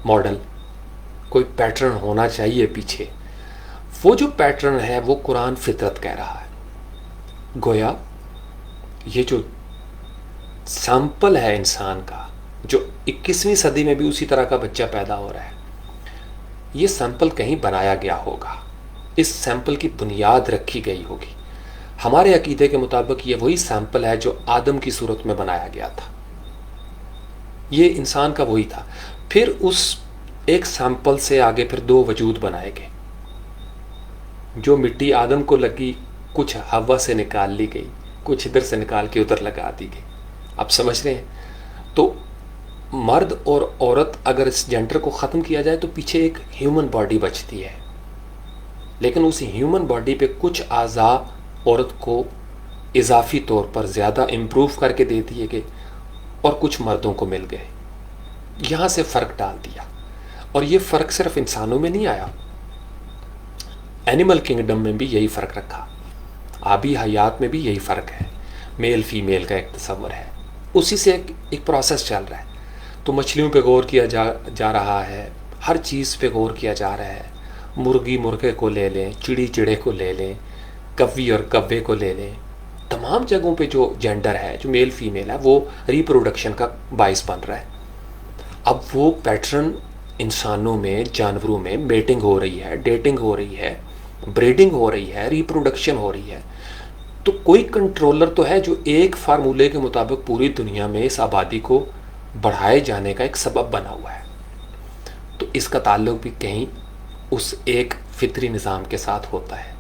model, کوئی پیٹرن ہونا چاہیے پیچھے. وہ جو پیٹرن ہے وہ قرآن فطرت کہہ رہا ہے. گویا یہ جو سیمپل ہے انسان کا، جو 21ویں صدی میں بھی اسی طرح کا بچہ پیدا ہو رہا ہے، یہ سیمپل کہیں بنایا گیا ہوگا، اس سیمپل کی بنیاد رکھی گئی ہوگی. ہمارے عقیدے کے مطابق یہ وہی سیمپل ہے جو آدم کی صورت میں بنایا گیا تھا، یہ انسان کا وہی تھا. پھر اس ایک سیمپل سے آگے پھر 2 وجود بنائے گئے. جو مٹی آدم کو لگی کچھ ہوا سے نکال لی گئی، کچھ ادھر سے نکال کے ادھر لگا دی گئی. آپ سمجھ رہے ہیں؟ تو مرد اور عورت اگر اس جینڈر کو ختم کیا جائے تو پیچھے ایک ہیومن باڈی بچتی ہے، لیکن اس ہیومن باڈی پہ کچھ اعضاء عورت کو اضافی طور پر زیادہ امپروو کر کے دے دیے گئے اور کچھ مردوں کو مل گئے. یہاں سے فرق ڈال دیا. اور یہ فرق صرف انسانوں میں نہیں آیا، اینیمل کنگڈم میں بھی یہی فرق رکھا، آبی حیات میں بھی یہی فرق ہے، میل فیمیل کا ایک تصور ہے، اسی سے ایک پروسیس چل رہا ہے. تو مچھلیوں پہ غور کیا جا رہا ہے، ہر چیز پہ غور کیا جا رہا ہے. مرغی مرغے کو لے لیں، چڑی چڑے کو لے لیں، کوی اور کوے کو لے لیں، تمام جگہوں پہ جو جینڈر ہے، جو میل فیمیل ہے، وہ ریپروڈکشن کا باعث بن رہا ہے. اب وہ پیٹرن انسانوں میں، جانوروں میں میٹنگ ہو رہی ہے، ڈیٹنگ ہو رہی ہے، بریڈنگ ہو رہی ہے، ریپروڈکشن ہو رہی ہے. تو کوئی کنٹرولر تو ہے جو ایک فارمولے کے مطابق پوری دنیا میں اس آبادی کو بڑھائے جانے کا ایک سبب بنا ہوا ہے. تو اس کا تعلق بھی کہیں اس ایک فطری نظام کے ساتھ ہوتا ہے.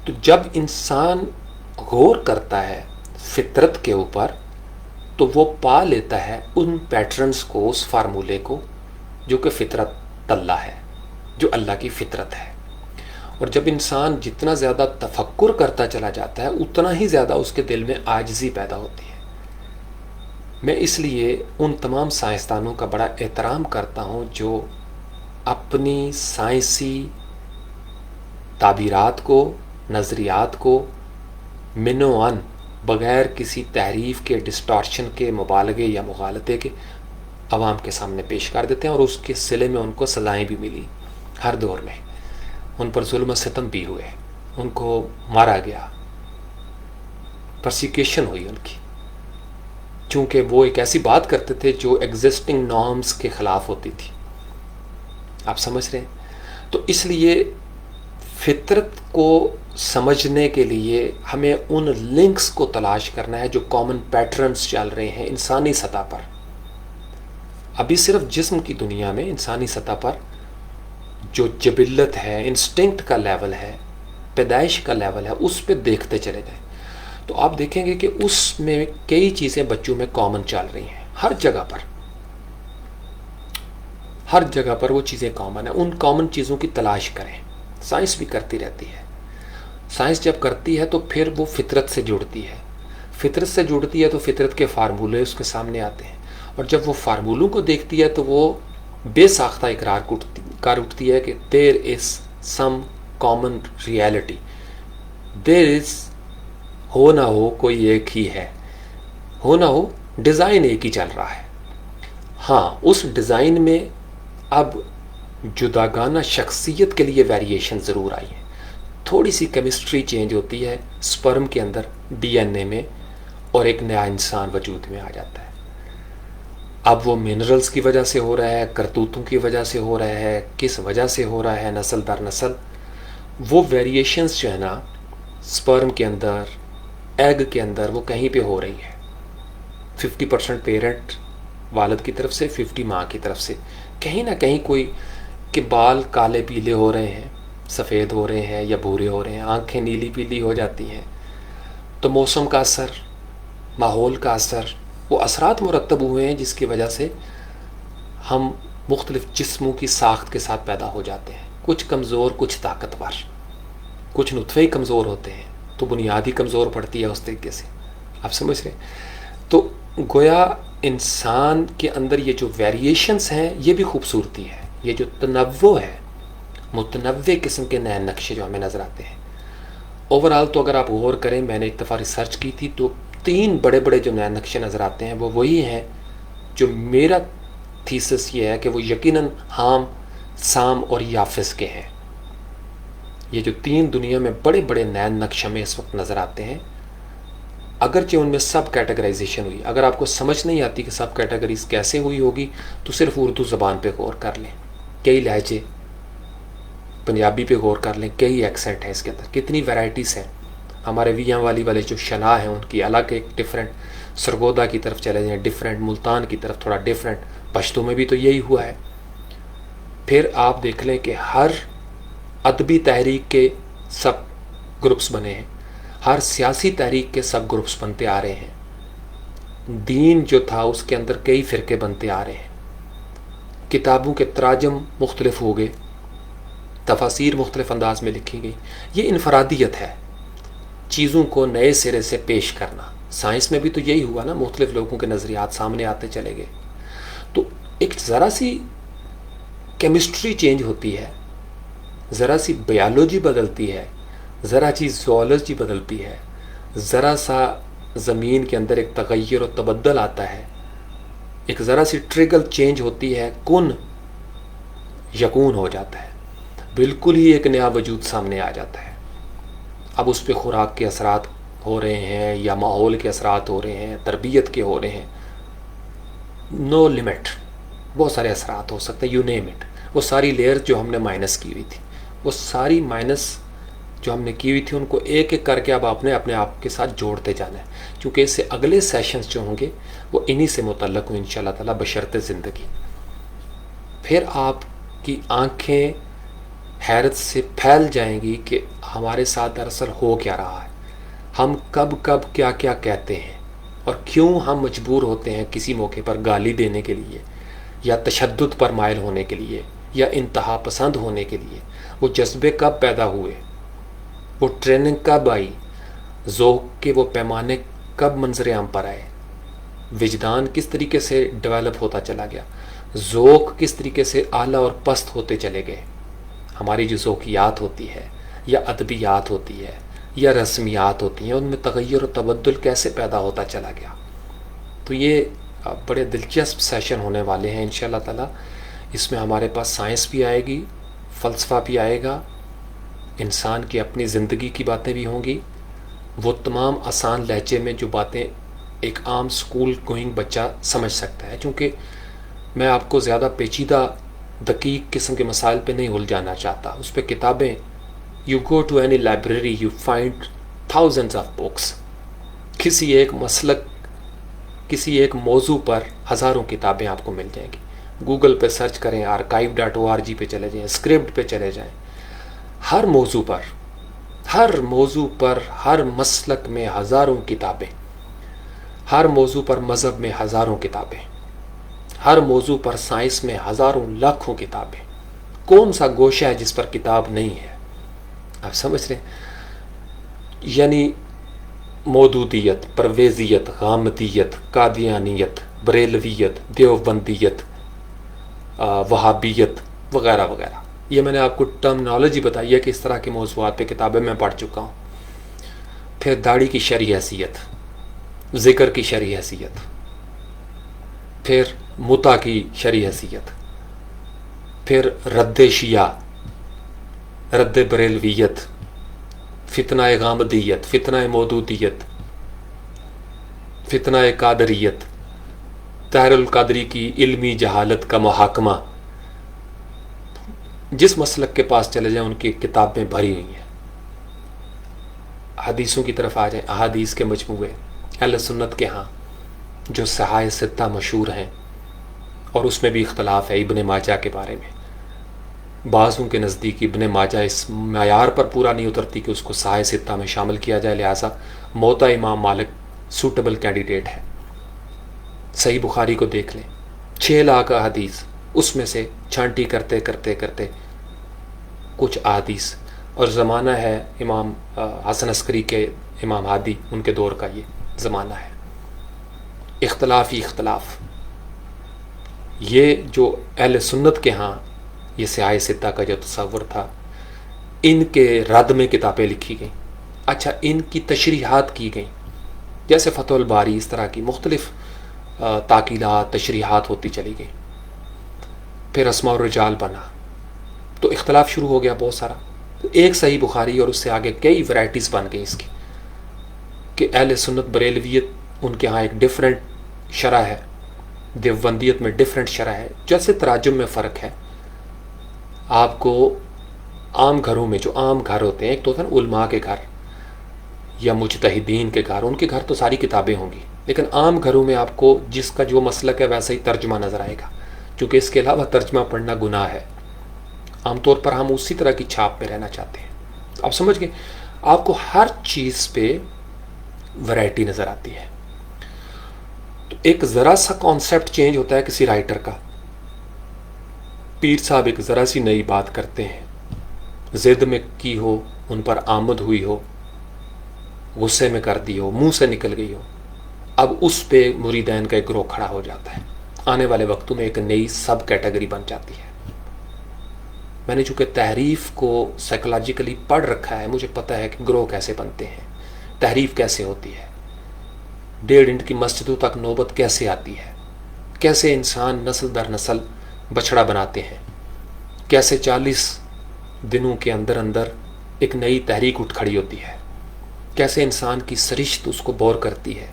تو جب انسان غور کرتا ہے فطرت کے اوپر تو وہ پا لیتا ہے ان پیٹرنز کو، اس فارمولے کو جو کہ فطرت اللہ ہے، جو اللہ کی فطرت ہے. اور جب انسان جتنا زیادہ تفکر کرتا چلا جاتا ہے اتنا ہی زیادہ اس کے دل میں عاجزی پیدا ہوتی ہے. میں اس لیے ان تمام سائنسدانوں کا بڑا احترام کرتا ہوں جو اپنی سائنسی تعبیرات کو، نظریات کو منوعاً بغیر کسی تحریف کے، ڈسٹارشن کے، مبالغے یا مغالطے کے عوام کے سامنے پیش کر دیتے ہیں. اور اس کے صلے میں ان کو سزائیں بھی ملی ہر دور میں، ان پر ظلم و ستم بھی ہوئے، ان کو مارا گیا، پرسیکیوشن ہوئی ان کی، چونکہ وہ ایک ایسی بات کرتے تھے جو ایگزسٹنگ نارمز کے خلاف ہوتی تھی. آپ سمجھ رہے ہیں؟ تو اس لیے فطرت کو سمجھنے کے لیے ہمیں ان لنکس کو تلاش کرنا ہے جو کامن پیٹرنز چل رہے ہیں انسانی سطح پر. ابھی صرف جسم کی دنیا میں انسانی سطح پر جو جبلت ہے، انسٹنکٹ کا لیول ہے، پیدائش کا لیول ہے، اس پہ دیکھتے چلے جائیں تو آپ دیکھیں گے کہ اس میں کئی چیزیں بچوں میں کامن چل رہی ہیں. ہر جگہ پر وہ چیزیں کامن ہیں. ان کامن چیزوں کی تلاش کریں. سائنس بھی کرتی رہتی ہے. سائنس جب کرتی ہے تو پھر وہ فطرت سے جڑتی ہے. فطرت سے جڑتی ہے تو فطرت کے فارمولے اس کے سامنے آتے ہیں، اور جب وہ فارمولوں کو دیکھتی ہے تو وہ بے ساختہ اقرار کر اٹھتی ہے کہ دیر از سم کامن ریالٹی، دیر از، ہو نہ ہو کوئی ایک ہی ہے، ہو نہ ہو ڈیزائن ایک ہی چل رہا ہے. ہاں، اس ڈیزائن میں اب جداگانہ شخصیت کے لیے ویریشن ضرور آئی ہے. تھوڑی سی کیمسٹری چینج ہوتی ہے سپرم کے اندر، ڈی این اے میں، اور ایک نیا انسان وجود میں آ جاتا ہے. اب وہ منرلز کی وجہ سے ہو رہا ہے، کرتوتوں کی وجہ سے ہو رہا ہے، کس وجہ سے ہو رہا ہے، نسل در نسل وہ ویریشنز جو ہے نا سپرم کے اندر، ایگ کے اندر، وہ کہیں پہ ہو رہی ہے. 50% پیرنٹ والد کی طرف سے، 50 ماں کی طرف سے. کہیں نہ کہیں کوئی کہ بال کالے پیلے ہو رہے ہیں، سفید ہو رہے ہیں یا بھورے ہو رہے ہیں، آنکھیں نیلی پیلی ہو جاتی ہیں. تو موسم کا اثر، ماحول کا اثر، وہ اثرات مرتب ہوئے ہیں جس کی وجہ سے ہم مختلف جسموں کی ساخت کے ساتھ پیدا ہو جاتے ہیں. کچھ کمزور، کچھ طاقتور. کچھ نطفے ہی کمزور ہوتے ہیں تو بنیاد ہی کمزور پڑتی ہے اس طریقے سے. آپ سمجھ رہے ہیں؟ تو گویا انسان کے اندر یہ جو ویریشنز ہیں یہ بھی خوبصورتی ہے. یہ جو تنوع ہے، متنوع قسم کے نئے نقشے جو ہمیں نظر آتے ہیں. اوورآل تو اگر آپ غور کریں، میں نے ایک دفعہ ریسرچ کی تھی تو 3 بڑے بڑے جو نئے نقشے نظر آتے ہیں وہ وہی ہیں جو میرا تھیسس یہ ہے کہ وہ یقیناً حام، سام اور یافس کے ہیں. یہ جو 3 دنیا میں بڑے بڑے نئے نقش ہمیں اس وقت نظر آتے ہیں، اگرچہ ان میں سب کیٹیگرائزیشن ہوئی. اگر آپ کو سمجھ نہیں آتی کہ سب کیٹیگریز کیسے ہوئی ہوگی تو صرف اردو زبان پہ غور کر لیں. کئی لہجے، پنجابی پہ غور کر لیں، کئی ایکسنٹ ہیں اس کے اندر، کتنی ویرائٹیز ہیں. ہمارے ویاں والی والے جو شنا ہیں ان کی الگ ایک ڈفرینٹ، سرگودا کی طرف چلے جائیں ڈفرینٹ، ملتان کی طرف تھوڑا ڈفرینٹ. پشتو میں بھی تو یہی ہوا ہے. پھر آپ دیکھ لیں کہ ہر ادبی تحریک کے سب گروپس بنے ہیں، ہر سیاسی تحریک کے سب گروپس بنتے آ رہے ہیں. دین جو تھا اس کے اندر کئی فرقے بنتے آ رہے ہیں. کتابوں کے تراجم مختلف ہو گئے، تفاسیر مختلف انداز میں لکھی گئی. یہ انفرادیت ہے، چیزوں کو نئے سرے سے پیش کرنا. سائنس میں بھی تو یہی ہوا نا، مختلف لوگوں کے نظریات سامنے آتے چلے گئے. تو ایک ذرا سی کیمسٹری چینج ہوتی ہے، ذرا سی بیالوجی بدلتی ہے، ذرا سی زوالوجی بدلتی ہے، ذرا سا زمین کے اندر ایک تغیر و تبدل آتا ہے، ایک ذرا سی ٹریگل چینج ہوتی ہے، کن یکون ہو جاتا ہے، بالکل ہی ایک نیا وجود سامنے آ جاتا ہے. اب اس پہ خوراک کے اثرات ہو رہے ہیں یا ماحول کے اثرات ہو رہے ہیں، تربیت کے ہو رہے ہیں، نو لمٹ، بہت سارے اثرات ہو سکتے ہیں، یو نیم اٹ. وہ ساری لیئر جو ہم نے مائنس کی ہوئی تھی، وہ ساری مائنس جو ہم نے کی ہوئی تھی ان کو ایک ایک کر کے اب آپ نے اپنے آپ کے ساتھ جوڑتے جانا ہے. کیونکہ اس سے اگلے سیشنز جو ہوں گے وہ انہی سے متعلق ہوں انشاءاللہ تعالیٰ بشرط زندگی. پھر آپ کی آنکھیں حیرت سے پھیل جائیں گی کہ ہمارے ساتھ دراصل ہو کیا رہا ہے، ہم کب کب کیا کیا کہتے ہیں، اور کیوں ہم مجبور ہوتے ہیں کسی موقع پر گالی دینے کے لیے یا تشدد پر مائل ہونے کے لیے یا انتہا پسند ہونے کے لیے. وہ جذبے کب پیدا ہوئے، وہ ٹریننگ کب آئی، ذوق کے وہ پیمانے کب منظر عام پر آئے، وجدان کس طریقے سے ڈیولپ ہوتا چلا گیا، ذوق کس طریقے سے اعلیٰ اور پست ہوتے چلے گئے. ہماری جو ذوقیات ہوتی ہے یا ادبیات ہوتی ہے یا رسمیات ہوتی ہیں، ان میں تغیر و تبدل کیسے پیدا ہوتا چلا گیا. تو یہ بڑے دلچسپ سیشن ہونے والے ہیں انشاءاللہ تعالیٰ. اس میں ہمارے پاس سائنس بھی آئے گی، فلسفہ بھی آئے گا، انسان کی اپنی زندگی کی باتیں بھی ہوں گی. وہ تمام آسان لہجے میں جو باتیں ایک عام سکول گوئنگ بچہ سمجھ سکتا ہے، چونکہ میں آپ کو زیادہ پیچیدہ دقیق قسم کے مسائل پہ نہیں الجھانا چاہتا، اس پہ کتابیں، you go to any library you find thousands of books. کسی ایک مسلک، کسی ایک موضوع پر ہزاروں کتابیں آپ کو مل جائیں گی. گوگل پہ سرچ کریں، archive.org پہ چلے جائیں، اسکرپٹ پہ چلے جائیں. ہر موضوع پر ہر مسلک میں ہزاروں کتابیں، ہر موضوع پر مذہب میں ہزاروں کتابیں، ہر موضوع پر سائنس میں ہزاروں لاکھوں کتابیں. کون سا گوشہ ہے جس پر کتاب نہیں ہے؟ آپ سمجھ رہے ہیں؟ یعنی مودودیت، پرویزیت، غامدیت، قادیانیت، بریلویت، دیوبندیت، وہابیت وغیرہ وغیرہ. یہ میں نے آپ کو ٹرمنالوجی بتائی ہے کہ اس طرح کے موضوعات پہ کتابیں میں پڑھ چکا ہوں. پھر داڑھی کی شرعی حیثیت، ذکر کی شرعی حیثیت، پھر متع کی شرعی حیثیت، پھر رد شیعہ، رد بریلویت، فتنہ غامدیت، فتنہ مودودیت، فتنہ قادریت، طاہر القادری کی علمی جہالت کا محاکمہ. جس مسلک کے پاس چلے جائیں ان کی کتابیں بھری ہوئی ہیں. حدیثوں کی طرف آ جائیں، احادیث کے مجموعے اہل سنت کے ہاں جو صحاح ستہ مشہور ہیں، اور اس میں بھی اختلاف ہے ابن ماجہ کے بارے میں. بعضوں کے نزدیک ابن ماجہ اس معیار پر پورا نہیں اترتی کہ اس کو صحاح ستہ میں شامل کیا جائے، لہٰذا موطا امام مالک سوٹیبل کینڈیڈیٹ ہے. صحیح بخاری کو دیکھ لیں، 6 لاکھ احادیث، اس میں سے چھانٹی کرتے کرتے کرتے کچھ احادیث، اور زمانہ ہے امام حسن عسکری کے، امام ہادی ان کے دور کا یہ زمانہ ہے. اختلاف ہی اختلاف. یہ جو اہل سنت کے ہاں یہ صحاح ستہ کا جو تصور تھا، ان کے رد میں کتابیں لکھی گئیں. اچھا، ان کی تشریحات کی گئیں، جیسے فتح الباری، اس طرح کی مختلف تعقیلات، تشریحات ہوتی چلی گئیں. پھر اسماء الرجال بنا تو اختلاف شروع ہو گیا بہت سارا. ایک صحیح بخاری اور اس سے آگے کئی ورائٹیز بن گئی اس کی، کہ اہل سنت بریلویت ان کے ہاں ایک ڈیفرنٹ شرح ہے، دیوبندیت میں ڈیفرنٹ شرح ہے. جیسے تراجم میں فرق ہے. آپ کو عام گھروں میں، جو عام گھر ہوتے ہیں، ایک تو ہوتا ہے نا علماء کے گھر یا مجتہدین کے گھر، ان کے گھر تو ساری کتابیں ہوں گی، لیکن عام گھروں میں آپ کو جس کا جو مسلک ہے ویسا ہی ترجمہ نظر آئے گا، کیونکہ اس کے علاوہ ترجمہ پڑھنا گناہ ہے. عام طور پر ہم اسی طرح کی چھاپ میں رہنا چاہتے ہیں. آپ سمجھ گئے؟ آپ کو ہر چیز پہ ورائٹی نظر آتی ہے. تو ایک ذرا سا کانسیپٹ چینج ہوتا ہے کسی رائٹر کا، پیر صاحب ایک ذرا سی نئی بات کرتے ہیں، ضد میں کی ہو، ان پر آمد ہوئی ہو، غصے میں کر دی ہو، منہ سے نکل گئی ہو، اب اس پہ مریدین کا ایک گروہ کھڑا ہو جاتا ہے. آنے والے وقتوں میں ایک نئی سب کیٹیگری بن جاتی ہے. میں نے چونکہ تحریف کو سائیکولوجیکلی پڑھ رکھا ہے، مجھے پتہ ہے کہ گروہ کیسے بنتے ہیں، تحریف کیسے ہوتی ہے، 1.5 انچ کی مسجدوں تک نوبت کیسے آتی ہے، کیسے انسان نسل در نسل بچھڑا بناتے ہیں، کیسے 40 دنوں کے اندر اندر ایک نئی تحریک اٹھ کھڑی ہوتی ہے، کیسے انسان کی سرشت اس کو بور کرتی ہے،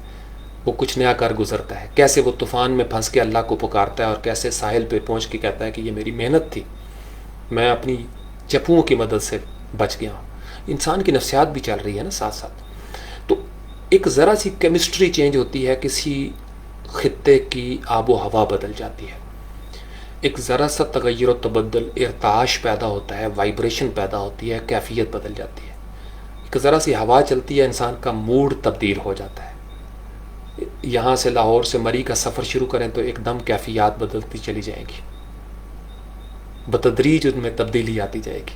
وہ کچھ نیا کر گزرتا ہے، کیسے وہ طوفان میں پھنس کے اللہ کو پکارتا ہے، اور کیسے ساحل پہ پہنچ کے کہتا ہے کہ یہ میری محنت تھی، میں اپنی چپوؤں کی مدد سے بچ گیا ہوں. انسان کی نفسیات بھی چل رہی ہے نا ساتھ ساتھ. تو ایک ذرا سی کیمسٹری چینج ہوتی ہے، کسی خطے کی آب و ہوا بدل جاتی ہے، ایک ذرا سا تغیر و تبدل، ارتعاش پیدا ہوتا ہے، وائبریشن پیدا ہوتی ہے، کیفیت بدل جاتی ہے. ایک ذرا سی ہوا چلتی ہے، انسان کا موڈ تبدیل ہو جاتا ہے. یہاں سے لاہور سے مری کا سفر شروع کریں تو ایک دم کیفیات بدلتی چلی جائیں گی، بتدریج ان میں تبدیلی آتی جائے گی.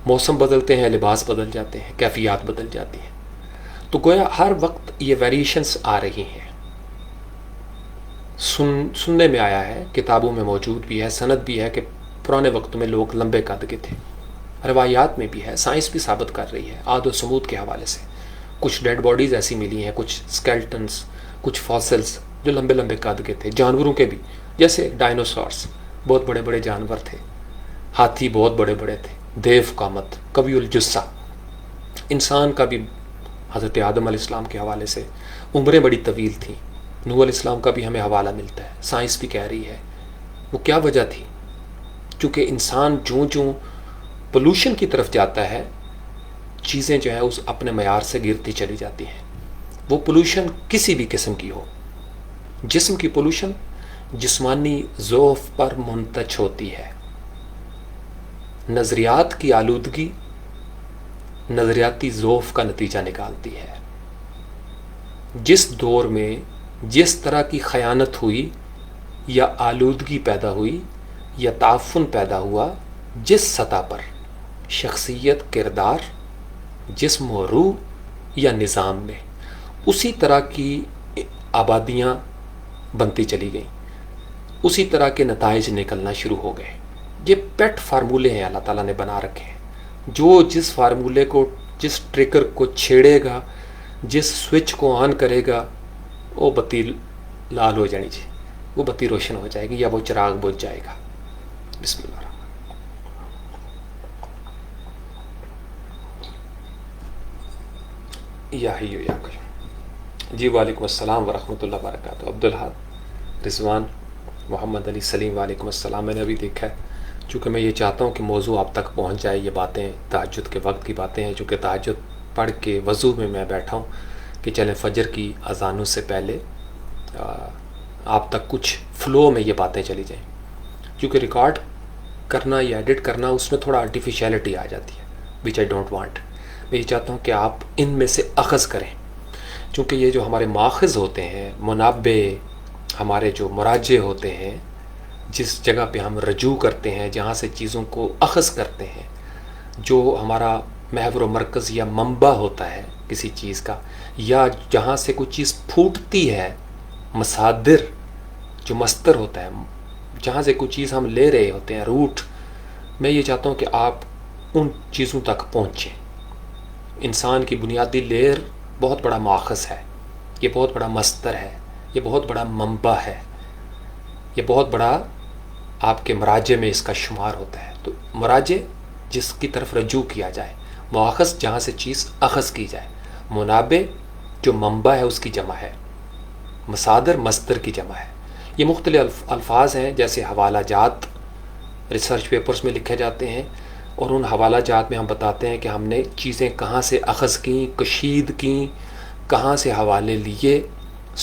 موسم بدلتے ہیں، لباس بدل جاتے ہیں، کیفیات بدل جاتی ہیں. تو گویا ہر وقت یہ ویریشنز آ رہی ہیں. سننے میں آیا ہے، کتابوں میں موجود بھی ہے، سند بھی ہے کہ پرانے وقت میں لوگ لمبے قد کے تھے. روایات میں بھی ہے، سائنس بھی ثابت کر رہی ہے عاد و ثبوت کے حوالے سے. کچھ ڈیڈ باڈیز ایسی ملی ہیں، کچھ اسکیلٹنس، کچھ فاسلز جو لمبے لمبے قد کے تھے. جانوروں کے بھی، جیسے ڈائنوسارس بہت بڑے بڑے جانور تھے، ہاتھی بہت بڑے بڑے تھے، دیو قامت، قوی الجثہ. انسان کا بھی حضرت آدم علیہ السلام کے حوالے سے عمریں بڑی طویل تھیں. نوح علیہ السلام کا بھی ہمیں حوالہ ملتا ہے، سائنس بھی کہہ رہی ہے. وہ کیا وجہ تھی؟ چونکہ انسان جوں پولوشن کی طرف جاتا ہے چیزیں جو ہیں اس اپنے معیار سے گرتی چلی جاتی ہیں. وہ پولوشن کسی بھی قسم کی ہو. جسم کی پولوشن جسمانی ضعف پر منتج ہوتی ہے. نظریات کی آلودگی نظریاتی ضعف کا نتیجہ نکالتی ہے. جس دور میں جس طرح کی خیانت ہوئی یا آلودگی پیدا ہوئی یا تعفن پیدا ہوا، جس سطح پر شخصیت، کردار، جسم و روح یا نظام میں، اسی طرح کی آبادیاں بنتی چلی گئیں، اسی طرح کے نتائج نکلنا شروع ہو گئے. یہ پیٹ فارمولے ہیں اللہ تعالیٰ نے بنا رکھے ہیں. جو جس فارمولے کو، جس ٹریگر کو چھیڑے گا، جس سوئچ کو آن کرے گا، وہ بتی لال ہو جانی چاہیے، وہ بتی روشن ہو جائے گی یا وہ چراغ بجھ جائے گا. بسم اللہ الرحمن. یا حی یا قیوم. جی وعلیکم السلام ورحمۃ اللہ وبرکاتہ. عبدالحاد، رضوان، محمد علی سلیم، وعلیکم السلام. میں نے ابھی دیکھا ہے، چونکہ میں یہ چاہتا ہوں کہ موضوع آپ تک پہنچ جائے. یہ باتیں تہجد کے وقت کی باتیں ہیں، چونکہ تہجد پڑھ کے وضو میں بیٹھا ہوں کہ چلیں فجر کی اذانوں سے پہلے آپ تک کچھ فلو میں یہ باتیں چلی جائیں. کیونکہ ریکارڈ کرنا یا ایڈٹ کرنا، اس میں تھوڑا آرٹیفیشیلٹی آ جاتی ہے، وچ آئی ڈونٹ وانٹ. میں یہ چاہتا ہوں کہ آپ ان میں سے اخذ کریں، چونکہ یہ جو ہمارے ماخذ ہوتے ہیں، منابع، ہمارے جو مراجع ہوتے ہیں، جس جگہ پہ ہم رجوع کرتے ہیں، جہاں سے چیزوں کو اخذ کرتے ہیں، جو ہمارا محور و مرکز یا منبع ہوتا ہے کسی چیز کا، یا جہاں سے کوئی چیز پھوٹتی ہے، مصادر جو مصدر ہوتا ہے، جہاں سے کوئی چیز ہم لے رہے ہوتے ہیں، روٹ. میں یہ چاہتا ہوں کہ آپ ان چیزوں تک پہنچیں. انسان کی بنیادی لیئر بہت بڑا ماخذ ہے، یہ بہت بڑا مصدر ہے، یہ بہت بڑا منبع ہے، یہ بہت بڑا آپ کے مراجع میں اس کا شمار ہوتا ہے. تو مراجع جس کی طرف رجوع کیا جائے، مؤخذ جہاں سے چیز اخذ کی جائے، منابع جو منبع ہے اس کی جمع ہے، مصادر مصدر کی جمع ہے. یہ مختلف الفاظ ہیں، جیسے حوالہ جات ریسرچ پیپرز میں لکھے جاتے ہیں، اور ان حوالہ جات میں ہم بتاتے ہیں کہ ہم نے چیزیں کہاں سے اخذ کیں، کشید کیں، کہاں سے حوالے لیے،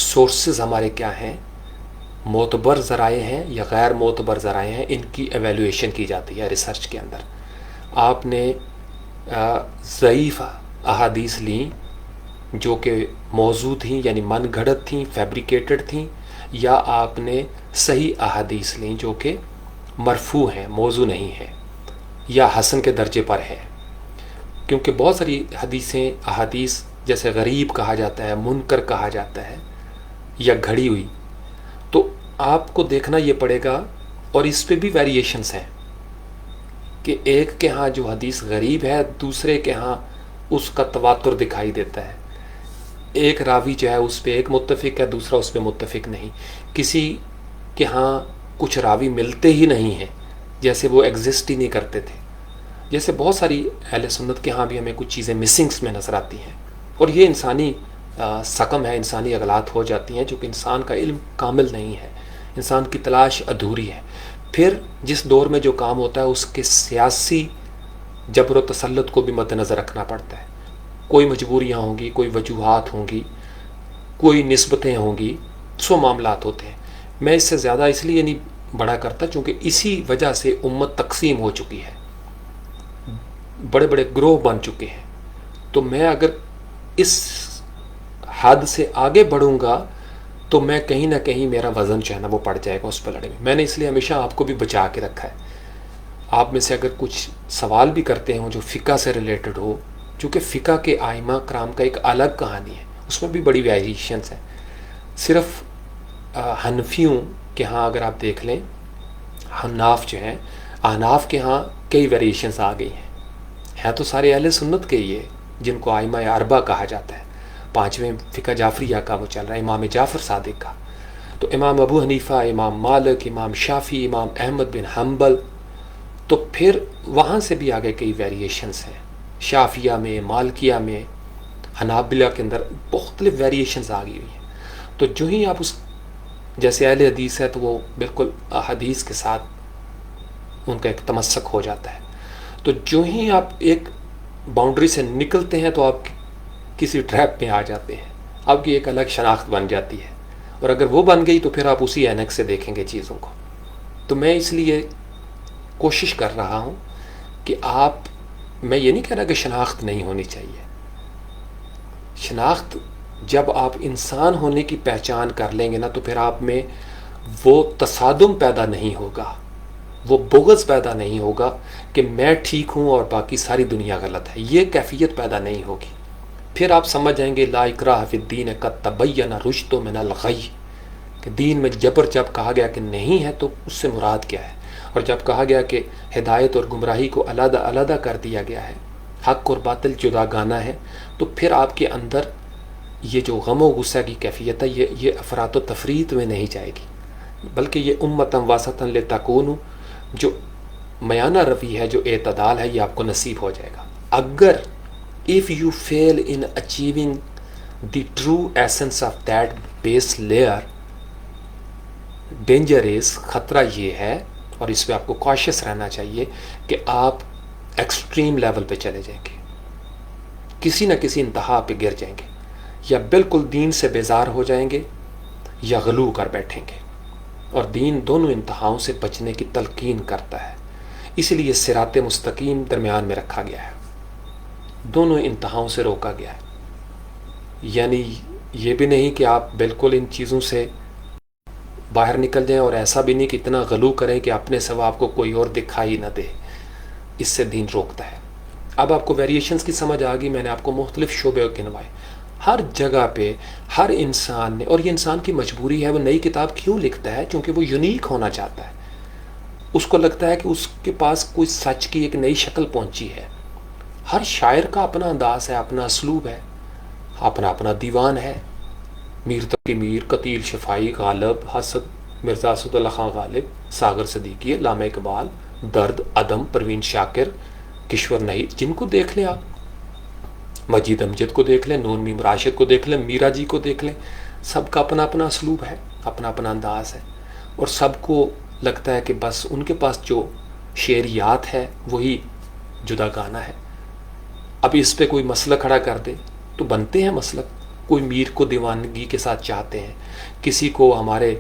سورسز ہمارے کیا ہیں، معتبر ذرائع ہیں یا غیر معتبر ذرائع ہیں. ان کی ایویلویشن کی جاتی ہے ریسرچ کے اندر. آپ نے ضعیف احادیث لیں جو کہ موضوع تھیں، یعنی من گھڑت تھیں، فیبریکیٹڈ تھیں، یا آپ نے صحیح احادیث لیں جو کہ مرفوع ہیں، موضوع نہیں ہیں، یا حسن کے درجے پر ہیں. کیونکہ بہت ساری حدیثیں، احادیث جیسے غریب کہا جاتا ہے، منکر کہا جاتا ہے، یا گھڑی ہوئی، تو آپ کو دیکھنا یہ پڑے گا. اور اس پہ بھی ویریشنز ہیں کہ ایک کے ہاں جو حدیث غریب ہے، دوسرے کے ہاں اس کا تواتر دکھائی دیتا ہے. ایک راوی جو ہے اس پہ ایک متفق ہے، دوسرا اس پہ متفق نہیں. کسی کے ہاں کچھ راوی ملتے ہی نہیں ہیں، جیسے وہ ایگزسٹ ہی نہیں کرتے تھے. جیسے بہت ساری اہل سنت کے ہاں بھی ہمیں کچھ چیزیں مسنگس میں نظر آتی ہیں. اور یہ انسانی سقم ہے، انسانی اغلاط ہو جاتی ہیں، چونکہ انسان کا علم کامل نہیں ہے، انسان کی تلاش ادھوری ہے. پھر جس دور میں جو کام ہوتا ہے اس کے سیاسی جبر و تسلط کو بھی مد نظر رکھنا پڑتا ہے. کوئی مجبوریاں ہوں گی، کوئی وجوہات ہوں گی، کوئی نسبتیں ہوں گی، سو معاملات ہوتے ہیں. میں اس سے زیادہ اس لیے نہیں بڑا کرتا چونکہ اسی وجہ سے امت تقسیم ہو چکی ہے، بڑے بڑے گروہ بن چکے ہیں. تو میں اگر اس حد سے آگے بڑھوں گا تو میں کہیں نہ کہیں میرا وزن جو ہے نا وہ پڑ جائے گا اس پہ لڑنے میں. میں نے اس لیے ہمیشہ آپ کو بھی بچا کے رکھا ہے. آپ میں سے اگر کچھ سوال بھی کرتے ہیں جو فقہ سے ریلیٹڈ ہو، چونکہ فقہ کے آئمہ کرام کا ایک الگ کہانی ہے، اس میں بھی بڑی ویریشنز ہیں. صرف حنفیوں کے ہاں اگر آپ دیکھ لیں، حناف جو ہیں، احناف کے ہاں کئی ویریشنز آ گئی ہیں تو سارے اہل سنت کے یہ جن کو آئمہ اربعہ کہا جاتا ہے. پانچویں فقہ جعفریہ کا وہ چل رہا ہے، امام جعفر صادق کا. تو امام ابو حنیفہ، امام مالک، امام شافعی، امام احمد بن حنبل. تو پھر وہاں سے بھی آگے کئی ویریشنز ہیں، شافعیہ میں، مالکیہ میں، حنابلہ کے اندر مختلف ویریشنز آ گئی ہوئی ہیں. تو جو ہی آپ اس جیسے اہل حدیث ہے تو وہ بالکل حدیث کے ساتھ ان کا ایک تمسک ہو جاتا ہے. تو جو ہی آپ ایک باؤنڈری سے نکلتے ہیں تو آپ کسی ٹریپ میں آ جاتے ہیں, آپ کی ایک الگ شناخت بن جاتی ہے, اور اگر وہ بن گئی تو پھر آپ اسی اینک سے دیکھیں گے چیزوں کو. تو میں اس لیے کوشش کر رہا ہوں کہ میں یہ نہیں کہہ رہا کہ شناخت نہیں ہونی چاہیے. شناخت جب آپ انسان ہونے کی پہچان کر لیں گے نا, تو پھر آپ میں وہ تصادم پیدا نہیں ہوگا, وہ بغض پیدا نہیں ہوگا کہ میں ٹھیک ہوں اور باقی ساری دنیا غلط ہے. یہ کیفیت پیدا نہیں ہوگی. پھر آپ سمجھ جائیں گے لا اکراہ فی الدین قد تبین الرشد من الغی, کہ دین میں جبر جب کہا گیا کہ نہیں ہے تو اس سے مراد کیا ہے. اور جب کہا گیا کہ ہدایت اور گمراہی کو علیحدہ علیحدہ کر دیا گیا ہے, حق اور باطل جدا گانا ہے, تو پھر آپ کے اندر یہ جو غم و غصہ کی کیفیت ہے یہ افراط و تفریط میں نہیں جائے گی, بلکہ یہ امتاً واسطاً لتکون, جو میانہ روی ہے, جو اعتدال ہے, یہ آپ کو نصیب ہو جائے گا. اگر if you fail in achieving the true essence of that base layer, danger is, خطرہ یہ ہے, اور اس پہ آپ کو کاشس رہنا چاہیے کہ آپ ایکسٹریم لیول پہ چلے جائیں گے, کسی نہ کسی انتہا پہ گر جائیں گے, یا بالکل دین سے بیزار ہو جائیں گے, یا غلو کر بیٹھیں گے. اور دین دونوں انتہاؤں سے بچنے کی تلقین کرتا ہے, اس لیے صراط مستقیم درمیان میں رکھا گیا ہے, دونوں انتہاؤں سے روکا گیا ہے. یعنی یہ بھی نہیں کہ آپ بالکل ان چیزوں سے باہر نکل جائیں, اور ایسا بھی نہیں کہ اتنا غلو کریں کہ اپنے سوا آپ کو کوئی اور دکھائی نہ دے. اس سے دین روکتا ہے. اب آپ کو ویریشنز کی سمجھ آ گئی. میں نے آپ کو مختلف شعبے گنوائے. ہر جگہ پہ ہر انسان نے, اور یہ انسان کی مجبوری ہے, وہ نئی کتاب کیوں لکھتا ہے؟ کیونکہ وہ یونیک ہونا چاہتا ہے. اس کو لگتا ہے کہ اس کے پاس کوئی سچ کی ایک نئی شکل پہنچی ہے. ہر شاعر کا اپنا انداز ہے, اپنا اسلوب ہے, اپنا دیوان ہے. میر تقی میر, قتیل شفائی, غالب حسد, مرزا اسد اللہ خان غالب, ساگر صدیقی, علامہ اقبال, درد, عدم, پروین شاکر, کشور نہیں, جن کو دیکھ لیں آپ, مجید امجد کو دیکھ لیں, نون میم راشد کو دیکھ لیں, میرا جی کو دیکھ لیں, سب کا اپنا اپنا اسلوب ہے, اپنا انداز ہے, اور سب کو لگتا ہے کہ بس ان کے پاس جو شعریات ہے وہی جدا گانا ہے. اب اس پہ کوئی مسئلہ کھڑا کر دے تو بنتے ہیں مسلک. کوئی میر کو دیوانگی کے ساتھ چاہتے ہیں, کسی کو ہمارے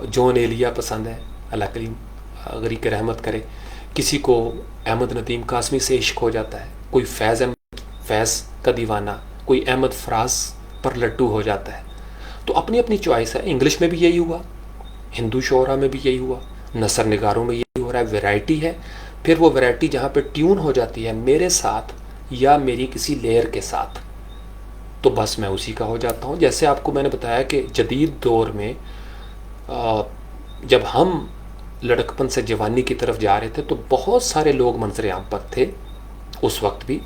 جون ایلیا پسند ہے, اللہ کریم غریق رحمت کرے, کسی کو احمد ندیم قاسمی سے عشق ہو جاتا ہے, کوئی فیض کا دیوانہ, کوئی احمد فراز پر لٹو ہو جاتا ہے. تو اپنی اپنی چوائس ہے. انگلش میں بھی یہی ہوا, ہندو شعرا میں بھی یہی ہوا, نثر نگاروں میں یہی ہو رہا ہے. ویرائٹی ہے. پھر وہ ویرائٹی جہاں پہ ٹیون ہو جاتی ہے میرے ساتھ یا میری کسی لیئر کے ساتھ, تو بس میں اسی کا ہو جاتا ہوں. جیسے آپ کو میں نے بتایا کہ جدید دور میں جب ہم لڑکپن سے جوانی کی طرف جا رہے تھے تو بہت سارے لوگ منظر عام پر تھے. اس وقت بھی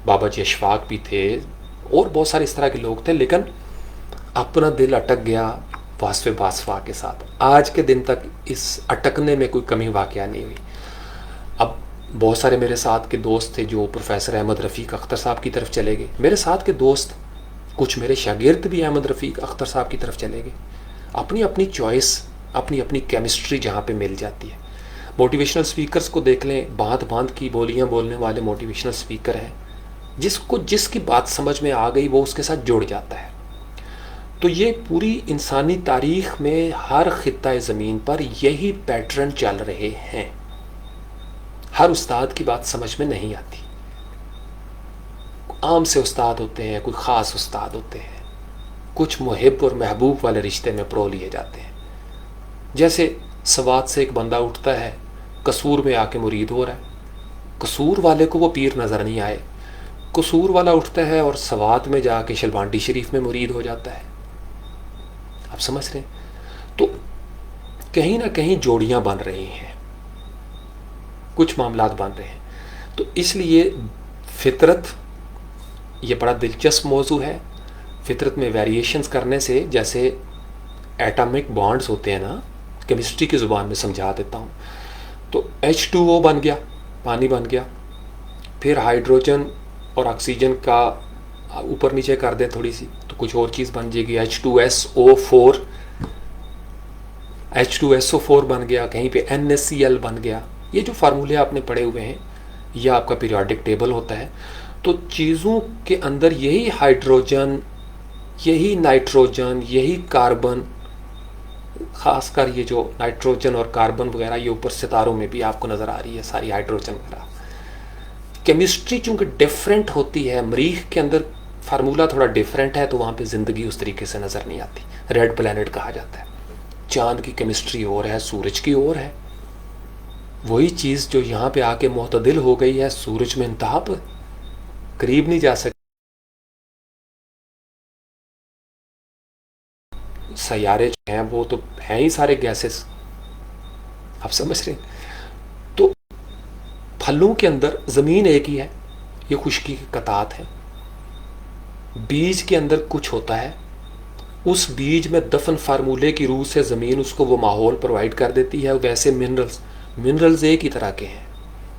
بابا جی اشفاق بھی تھے, اور بہت سارے اس طرح کے لوگ تھے, لیکن اپنا دل اٹک گیا واسف باسفا کے ساتھ. آج کے دن تک اس اٹکنے میں کوئی کمی واقعہ نہیں ہوئی. اب بہت سارے میرے ساتھ کے دوست تھے جو پروفیسر احمد رفیق اختر صاحب کی طرف چلے گئے. میرے ساتھ کے دوست, کچھ میرے شاگرد بھی احمد رفیق اختر صاحب کی طرف چلے گئے. اپنی اپنی چوائس, اپنی اپنی کیمسٹری جہاں پہ مل جاتی ہے. موٹیویشنل سپیکرز کو دیکھ لیں, باندھ باندھ کی بولیاں بولنے والے موٹیویشنل سپیکر ہیں. جس کی بات سمجھ میں آ گئی وہ اس کے ساتھ جڑ جاتا ہے. تو یہ پوری انسانی تاریخ میں ہر خطہ زمین پر یہی پیٹرن چل رہے ہیں. ہر استاد کی بات سمجھ میں نہیں آتی. عام سے استاد ہوتے ہیں, کوئی خاص استاد ہوتے ہیں, کچھ محب اور محبوب والے رشتے میں پرو لیے جاتے ہیں. جیسے سوات سے ایک بندہ اٹھتا ہے, قصور میں آ کے مرید ہو رہا ہے. قصور والے کو وہ پیر نظر نہیں آئے. قصور والا اٹھتا ہے اور سوات میں جا کے شلوانڈی شریف میں مرید ہو جاتا ہے. آپ سمجھ رہے ہیں؟ تو کہیں نہ کہیں جوڑیاں بن رہی ہیں, کچھ معاملات بن رہے ہیں. تو اس لیے فطرت یہ بڑا دلچسپ موضوع ہے. فطرت میں ویریشنز کرنے سے, جیسے ایٹمک بانڈز ہوتے ہیں نا, کیمسٹری کی زبان میں سمجھا دیتا ہوں. تو H2O بن گیا, پانی بن گیا. پھر ہائیڈروجن اور آکسیجن کا اوپر نیچے کر دیں تھوڑی سی تو کچھ اور چیز بن جائے گی, H2SO4 بن گیا. کہیں پہ NaCl بن گیا. یہ جو فارمولے آپ نے پڑھے ہوئے ہیں یہ آپ کا پیریوڈک ٹیبل ہوتا ہے. تو چیزوں کے اندر یہی ہائیڈروجن، یہی نائٹروجن، یہی کاربن، خاص کر یہ جو نائٹروجن اور کاربن وغیرہ یہ اوپر ستاروں میں بھی آپ کو نظر آ رہی ہے ساری ہائیڈروجن وغیرہ. کیمسٹری چونکہ ڈیفرنٹ ہوتی ہے، مریخ کے اندر فارمولا تھوڑا ڈیفرنٹ ہے تو وہاں پہ زندگی اس طریقے سے نظر نہیں آتی. ریڈ پلینٹ کہا جاتا ہے. چاند کی کیمسٹری اور ہے، سورج کی اور ہے. وہی چیز جو یہاں پہ آ کے معتدل ہو گئی ہے، سورج میں انتہا پر قریب نہیں جا سکتی. سیارے جو ہیں وہ تو ہیں ہی سارے گیسز، آپ سمجھ رہے ہیں. تو پھلوں کے اندر زمین ایک ہی ہے، یہ خشکی کی قطعات ہیں. بیج کے اندر کچھ ہوتا ہے، اس بیج میں دفن فارمولے کی روح سے زمین اس کو وہ ماحول پرووائڈ کر دیتی ہے. ویسے منرلز ایک ہی طرح کے ہیں،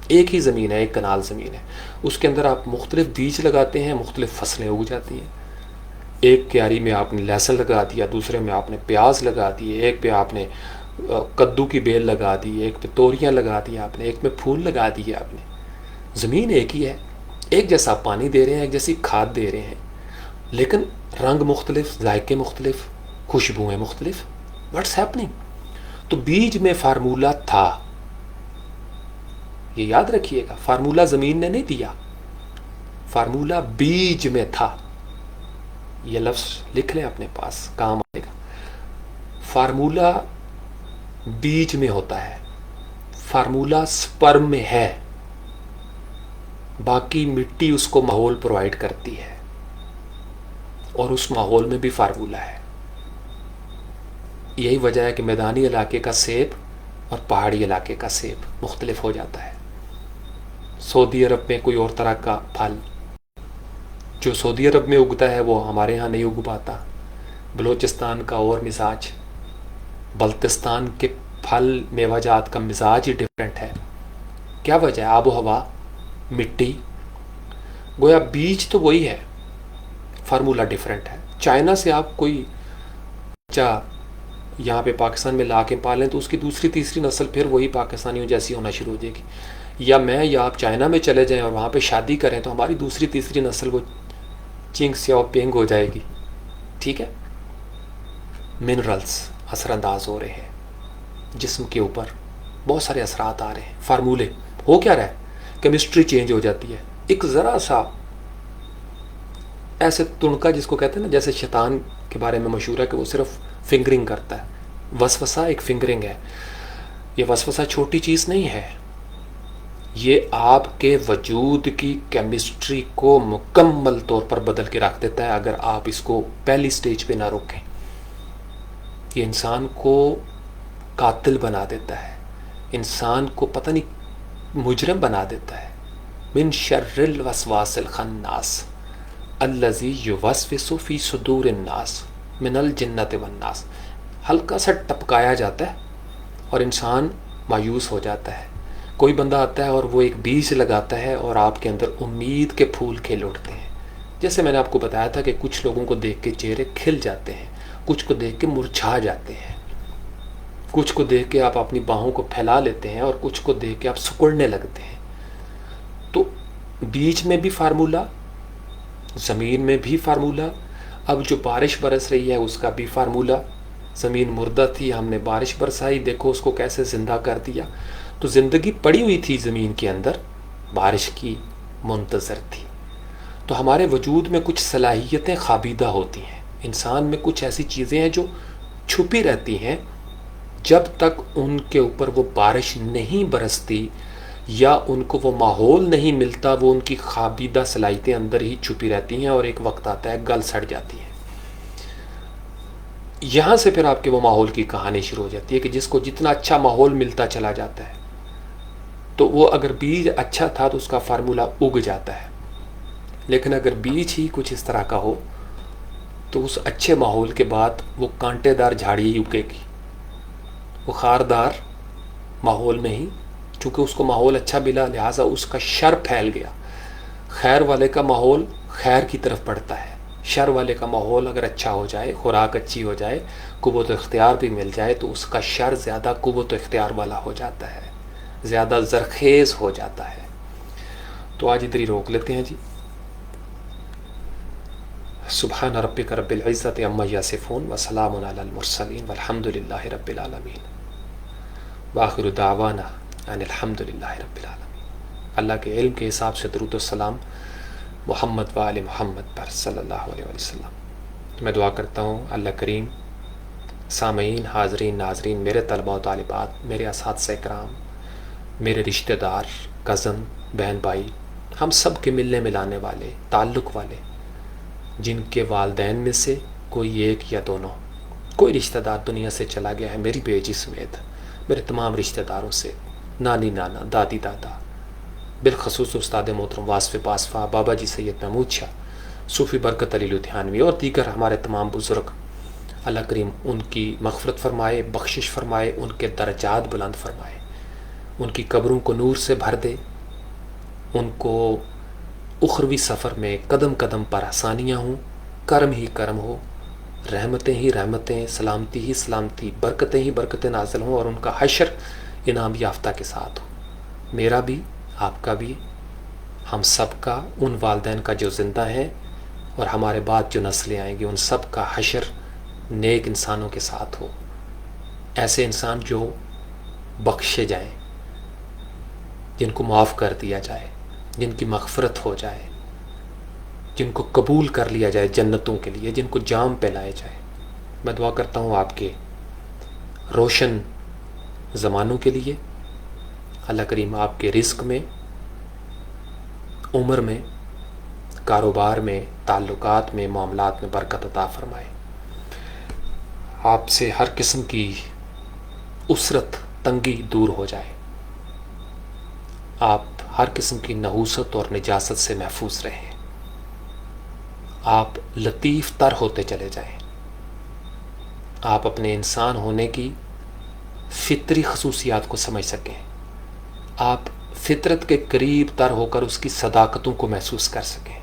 ایک ہی زمین ہے، ایک کنال زمین ہے. اس کے اندر آپ مختلف بیج لگاتے ہیں، مختلف فصلیں اگ جاتی ہیں. ایک کیاری میں آپ نے لہسن لگا دیا، دوسرے میں آپ نے پیاز لگا دیے، ایک پہ آپ نے کدو کی بیل لگا دی، ایک پہ توریاں لگا دی آپ نے، ایک میں پھول لگا دیے آپ نے. زمین ایک ہی ہے، ایک جیسا پانی دے رہے ہیں، ایک جیسی کھاد دے رہے ہیں، لیکن رنگ مختلف، ذائقے مختلف، خوشبوئیں مختلف. What's happening? تو بیج میں فارمولا تھا، یہ یاد رکھیے گا. فارمولا زمین نے نہیں دیا، فارمولا بیج میں تھا. یہ لفظ لکھ لیں اپنے پاس، کام آئے گا. فارمولا بیج میں ہوتا ہے، فارمولا سپرم میں ہے، باقی مٹی اس کو ماحول پرووائڈ کرتی ہے اور اس ماحول میں بھی فارمولا ہے. یہی وجہ ہے کہ میدانی علاقے کا سیب اور پہاڑی علاقے کا سیب مختلف ہو جاتا ہے. سعودی عرب میں کوئی اور طرح کا پھل جو سعودی عرب میں اگتا ہے وہ ہمارے ہاں نہیں اگ پاتا. بلوچستان کا اور مزاج، بلتستان کے پھل میوہ جات کا مزاج ہی ڈفرینٹ ہے. کیا وجہ ہے؟ آب و ہوا، مٹی. گویا بیج تو وہی ہے، فارمولا ڈفرینٹ ہے. چائنا سے آپ کوئی بچہ یہاں پہ پاکستان میں لا کے پالیں تو اس کی دوسری تیسری نسل پھر وہی پاکستانیوں جیسی ہونا شروع ہو جائے گی. یا میں یا آپ چائنا میں چلے جائیں اور وہاں پہ شادی کریں تو ہماری دوسری تیسری نسل وہ چنگ سیاؤ پینگ ہو جائے گی. ٹھیک ہے. منرلز اثر انداز ہو رہے ہیں، جسم کے اوپر بہت سارے اثرات آ رہے ہیں. فارمولے ہو کیا رہا ہے؟ کیمسٹری چینج ہو جاتی ہے. ایک ذرا سا ایسے تنکا جس کو کہتے ہیں نا، جیسے شیطان کے بارے میں مشہور ہے کہ وہ صرف فنگرنگ کرتا ہے. وسوسہ ایک فنگرنگ ہے. یہ وسوسہ چھوٹی چیز نہیں ہے، یہ آپ کے وجود کی کیمسٹری کو مکمل طور پر بدل کے رکھ دیتا ہے اگر آپ اس کو پہلی سٹیج پہ نہ روکیں. یہ انسان کو قاتل بنا دیتا ہے، انسان کو پتہ نہیں مجرم بنا دیتا ہے. من شر الوسواس الخناس الذی یوسوس فی صدور الناس من الجنۃ والناس. ہلکا سا ٹپکایا جاتا ہے اور انسان مایوس ہو جاتا ہے. کوئی بندہ آتا ہے اور وہ ایک بیج لگاتا ہے اور آپ کے اندر امید کے پھول کھل اٹھتے ہیں. جیسے میں نے آپ کو بتایا تھا کہ کچھ لوگوں کو دیکھ کے چہرے کھل جاتے ہیں، کچھ کو دیکھ کے مرجھا جاتے ہیں، کچھ کو دیکھ کے آپ اپنی باہوں کو پھیلا لیتے ہیں اور کچھ کو دیکھ کے آپ سکڑنے لگتے ہیں. تو بیج میں بھی فارمولا، زمین میں بھی فارمولا. اب جو بارش برس رہی ہے اس کا بھی فارمولا. زمین مردہ تھی، ہم نے بارش برسائی، دیکھو اس کو کیسے زندہ کر دیا. تو زندگی پڑی ہوئی تھی زمین کے اندر، بارش کی منتظر تھی. تو ہمارے وجود میں کچھ صلاحیتیں خوابیدہ ہوتی ہیں. انسان میں کچھ ایسی چیزیں ہیں جو چھپی رہتی ہیں، جب تک ان کے اوپر وہ بارش نہیں برستی یا ان کو وہ ماحول نہیں ملتا، وہ ان کی خوابیدہ صلاحیتیں اندر ہی چھپی رہتی ہیں اور ایک وقت آتا ہے گل سڑ جاتی ہیں. یہاں سے پھر آپ کے وہ ماحول کی کہانی شروع ہو جاتی ہے کہ جس کو جتنا اچھا ماحول ملتا چلا جاتا ہے تو وہ اگر بیج اچھا تھا تو اس کا فارمولا اگ جاتا ہے. لیکن اگر بیج ہی کچھ اس طرح کا ہو تو اس اچھے ماحول کے بعد وہ کانٹے دار جھاڑی ہی اگے گی. وہ خاردار ماحول میں ہی، چونکہ اس کو ماحول اچھا ملا لہٰذا اس کا شر پھیل گیا. خیر والے کا ماحول خیر کی طرف بڑھتا ہے، شر والے کا ماحول اگر اچھا ہو جائے، خوراک اچھی ہو جائے، قوت و اختیار بھی مل جائے تو اس کا شر زیادہ قوت و اختیار والا ہو جاتا ہے، زیادہ زرخیز ہو جاتا ہے۔ تو آج ادھر ہی روک لیتے ہیں جی۔ سبحان ربک رب العزت عما یصفون وسلام علی المرسلین والحمد للہ رب العالمین، وآخر دعوانا ان الحمد للہ رب العالمین۔ اللہ کے علم کے حساب سے درود و سلام محمد و آل محمد پر صلی اللہ علیہ وسلم۔ میں دعا کرتا ہوں اللہ کریم سامعین، حاضرین، ناظرین، میرے طلباء و طالبات، میرے اساتذہ کرام، میرے رشتہ دار، کزن، بہن بھائی، ہم سب کے ملنے ملانے والے، تعلق والے، جن کے والدین میں سے کوئی ایک یا دونوں، کوئی رشتہ دار دنیا سے چلا گیا ہے، میری بیٹی سمیت میرے تمام رشتہ داروں سے، نانی نانا، دادی دادا، بالخصوص استاد محترم واصف پاسفا، بابا جی سید محمود شاہ، صوفی برکت علی لدھیانوی اور دیگر ہمارے تمام بزرگ، اللہ کریم ان کی مغفرت فرمائے، بخشش فرمائے، ان کے درجات بلند فرمائے، ان کی قبروں کو نور سے بھر دے، ان کو اخروی سفر میں قدم قدم پر آسانیاں ہوں، کرم ہی کرم ہو، رحمتیں ہی رحمتیں، سلامتی ہی سلامتی، برکتیں ہی برکتیں نازل ہوں، اور ان کا حشر انعام یافتہ کے ساتھ ہو، میرا بھی، آپ کا بھی، ہم سب کا، ان والدین کا جو زندہ ہیں اور ہمارے بعد جو نسلیں آئیں گی، ان سب کا حشر نیک انسانوں کے ساتھ ہو، ایسے انسان جو بخشے جائیں، جن کو معاف کر دیا جائے، جن کی مغفرت ہو جائے، جن کو قبول کر لیا جائے جنتوں کے لیے، جن کو جام پہلائے جائے۔ میں دعا کرتا ہوں آپ کے روشن زمانوں کے لیے، اللہ کریم آپ کے رزق میں، عمر میں، کاروبار میں، تعلقات میں، معاملات میں برکت عطا فرمائے، آپ سے ہر قسم کی اسرت تنگی دور ہو جائے، آپ ہر قسم کی نحوست اور نجاست سے محفوظ رہیں، آپ لطیف تر ہوتے چلے جائیں، آپ اپنے انسان ہونے کی فطری خصوصیات کو سمجھ سکیں، آپ فطرت کے قریب تر ہو کر اس کی صداقتوں کو محسوس کر سکیں،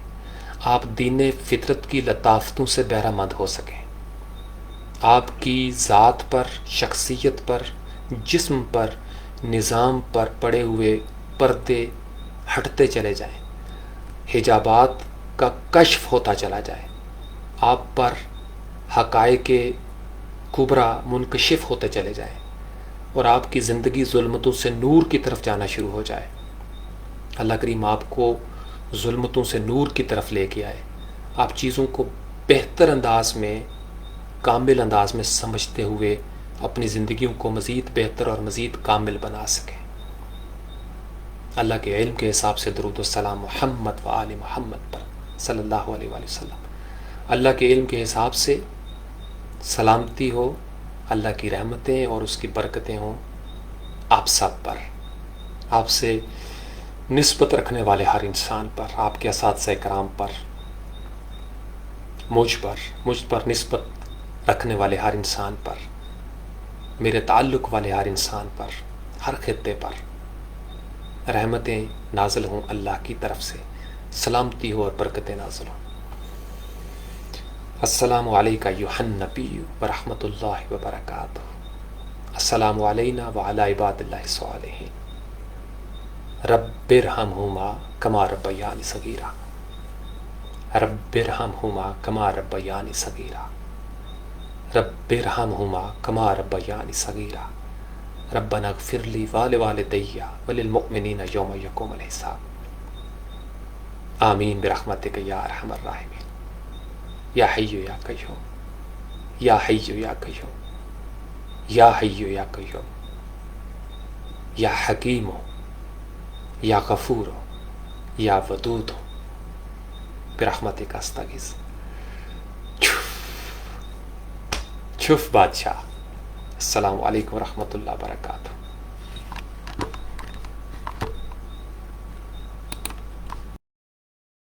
آپ دین فطرت کی لطافتوں سے بہرہ مند ہو سکیں، آپ کی ذات پر، شخصیت پر، جسم پر، نظام پر پڑے ہوئے پردے ہٹتے چلے جائیں، حجابات کا کشف ہوتا چلا جائے، آپ پر حقائق کبریٰ منکشف ہوتے چلے جائیں، اور آپ کی زندگی ظلمتوں سے نور کی طرف جانا شروع ہو جائے۔ اللہ کریم آپ کو ظلمتوں سے نور کی طرف لے کے آئے، آپ چیزوں کو بہتر انداز میں، کامل انداز میں سمجھتے ہوئے اپنی زندگیوں کو مزید بہتر اور مزید کامل بنا سکیں۔ اللہ کے علم کے حساب سے درود و سلام محمد و آل محمد پر صلی اللہ علیہ وآلہ وسلم۔ اللہ کے علم کے حساب سے سلامتی ہو، اللہ کی رحمتیں اور اس کی برکتیں ہوں آپ سب پر، آپ سے نسبت رکھنے والے ہر انسان پر، آپ کے اساتذہ کرام پر، مجھ پر نسبت رکھنے والے ہر انسان پر، میرے تعلق والے ہر انسان پر، ہر خطے پر رحمتیں نازل ہوں اللہ کی طرف سے، سلامتی ہو اور برکتیں نازل ہوں۔ السلام علیکہ ایھا النبی ورحمۃ اللہ وبرکاتہ، السلام علینا وعلی عباد اللہ الصالحین، رب ارحمہما کما ربیانی صغیرا، رب ارحمہما کما ربیانی صغیرا، رب ارحمہما کما ربیانی صغیرا، ربنا اغفر لی ولوالدی وللمؤمنین یوم یقوم الحساب، آمین برحمتک یا ارحم الراحمین، یا حی یا قیوم، یا حی یا قیوم، یا حی یا قیوم، یا حکیم، یا غفور، یا ودود، برحمتک استغیث۔ چھف بادشاہ۔ السلام علیکم ورحمۃ اللہ وبرکاتہ۔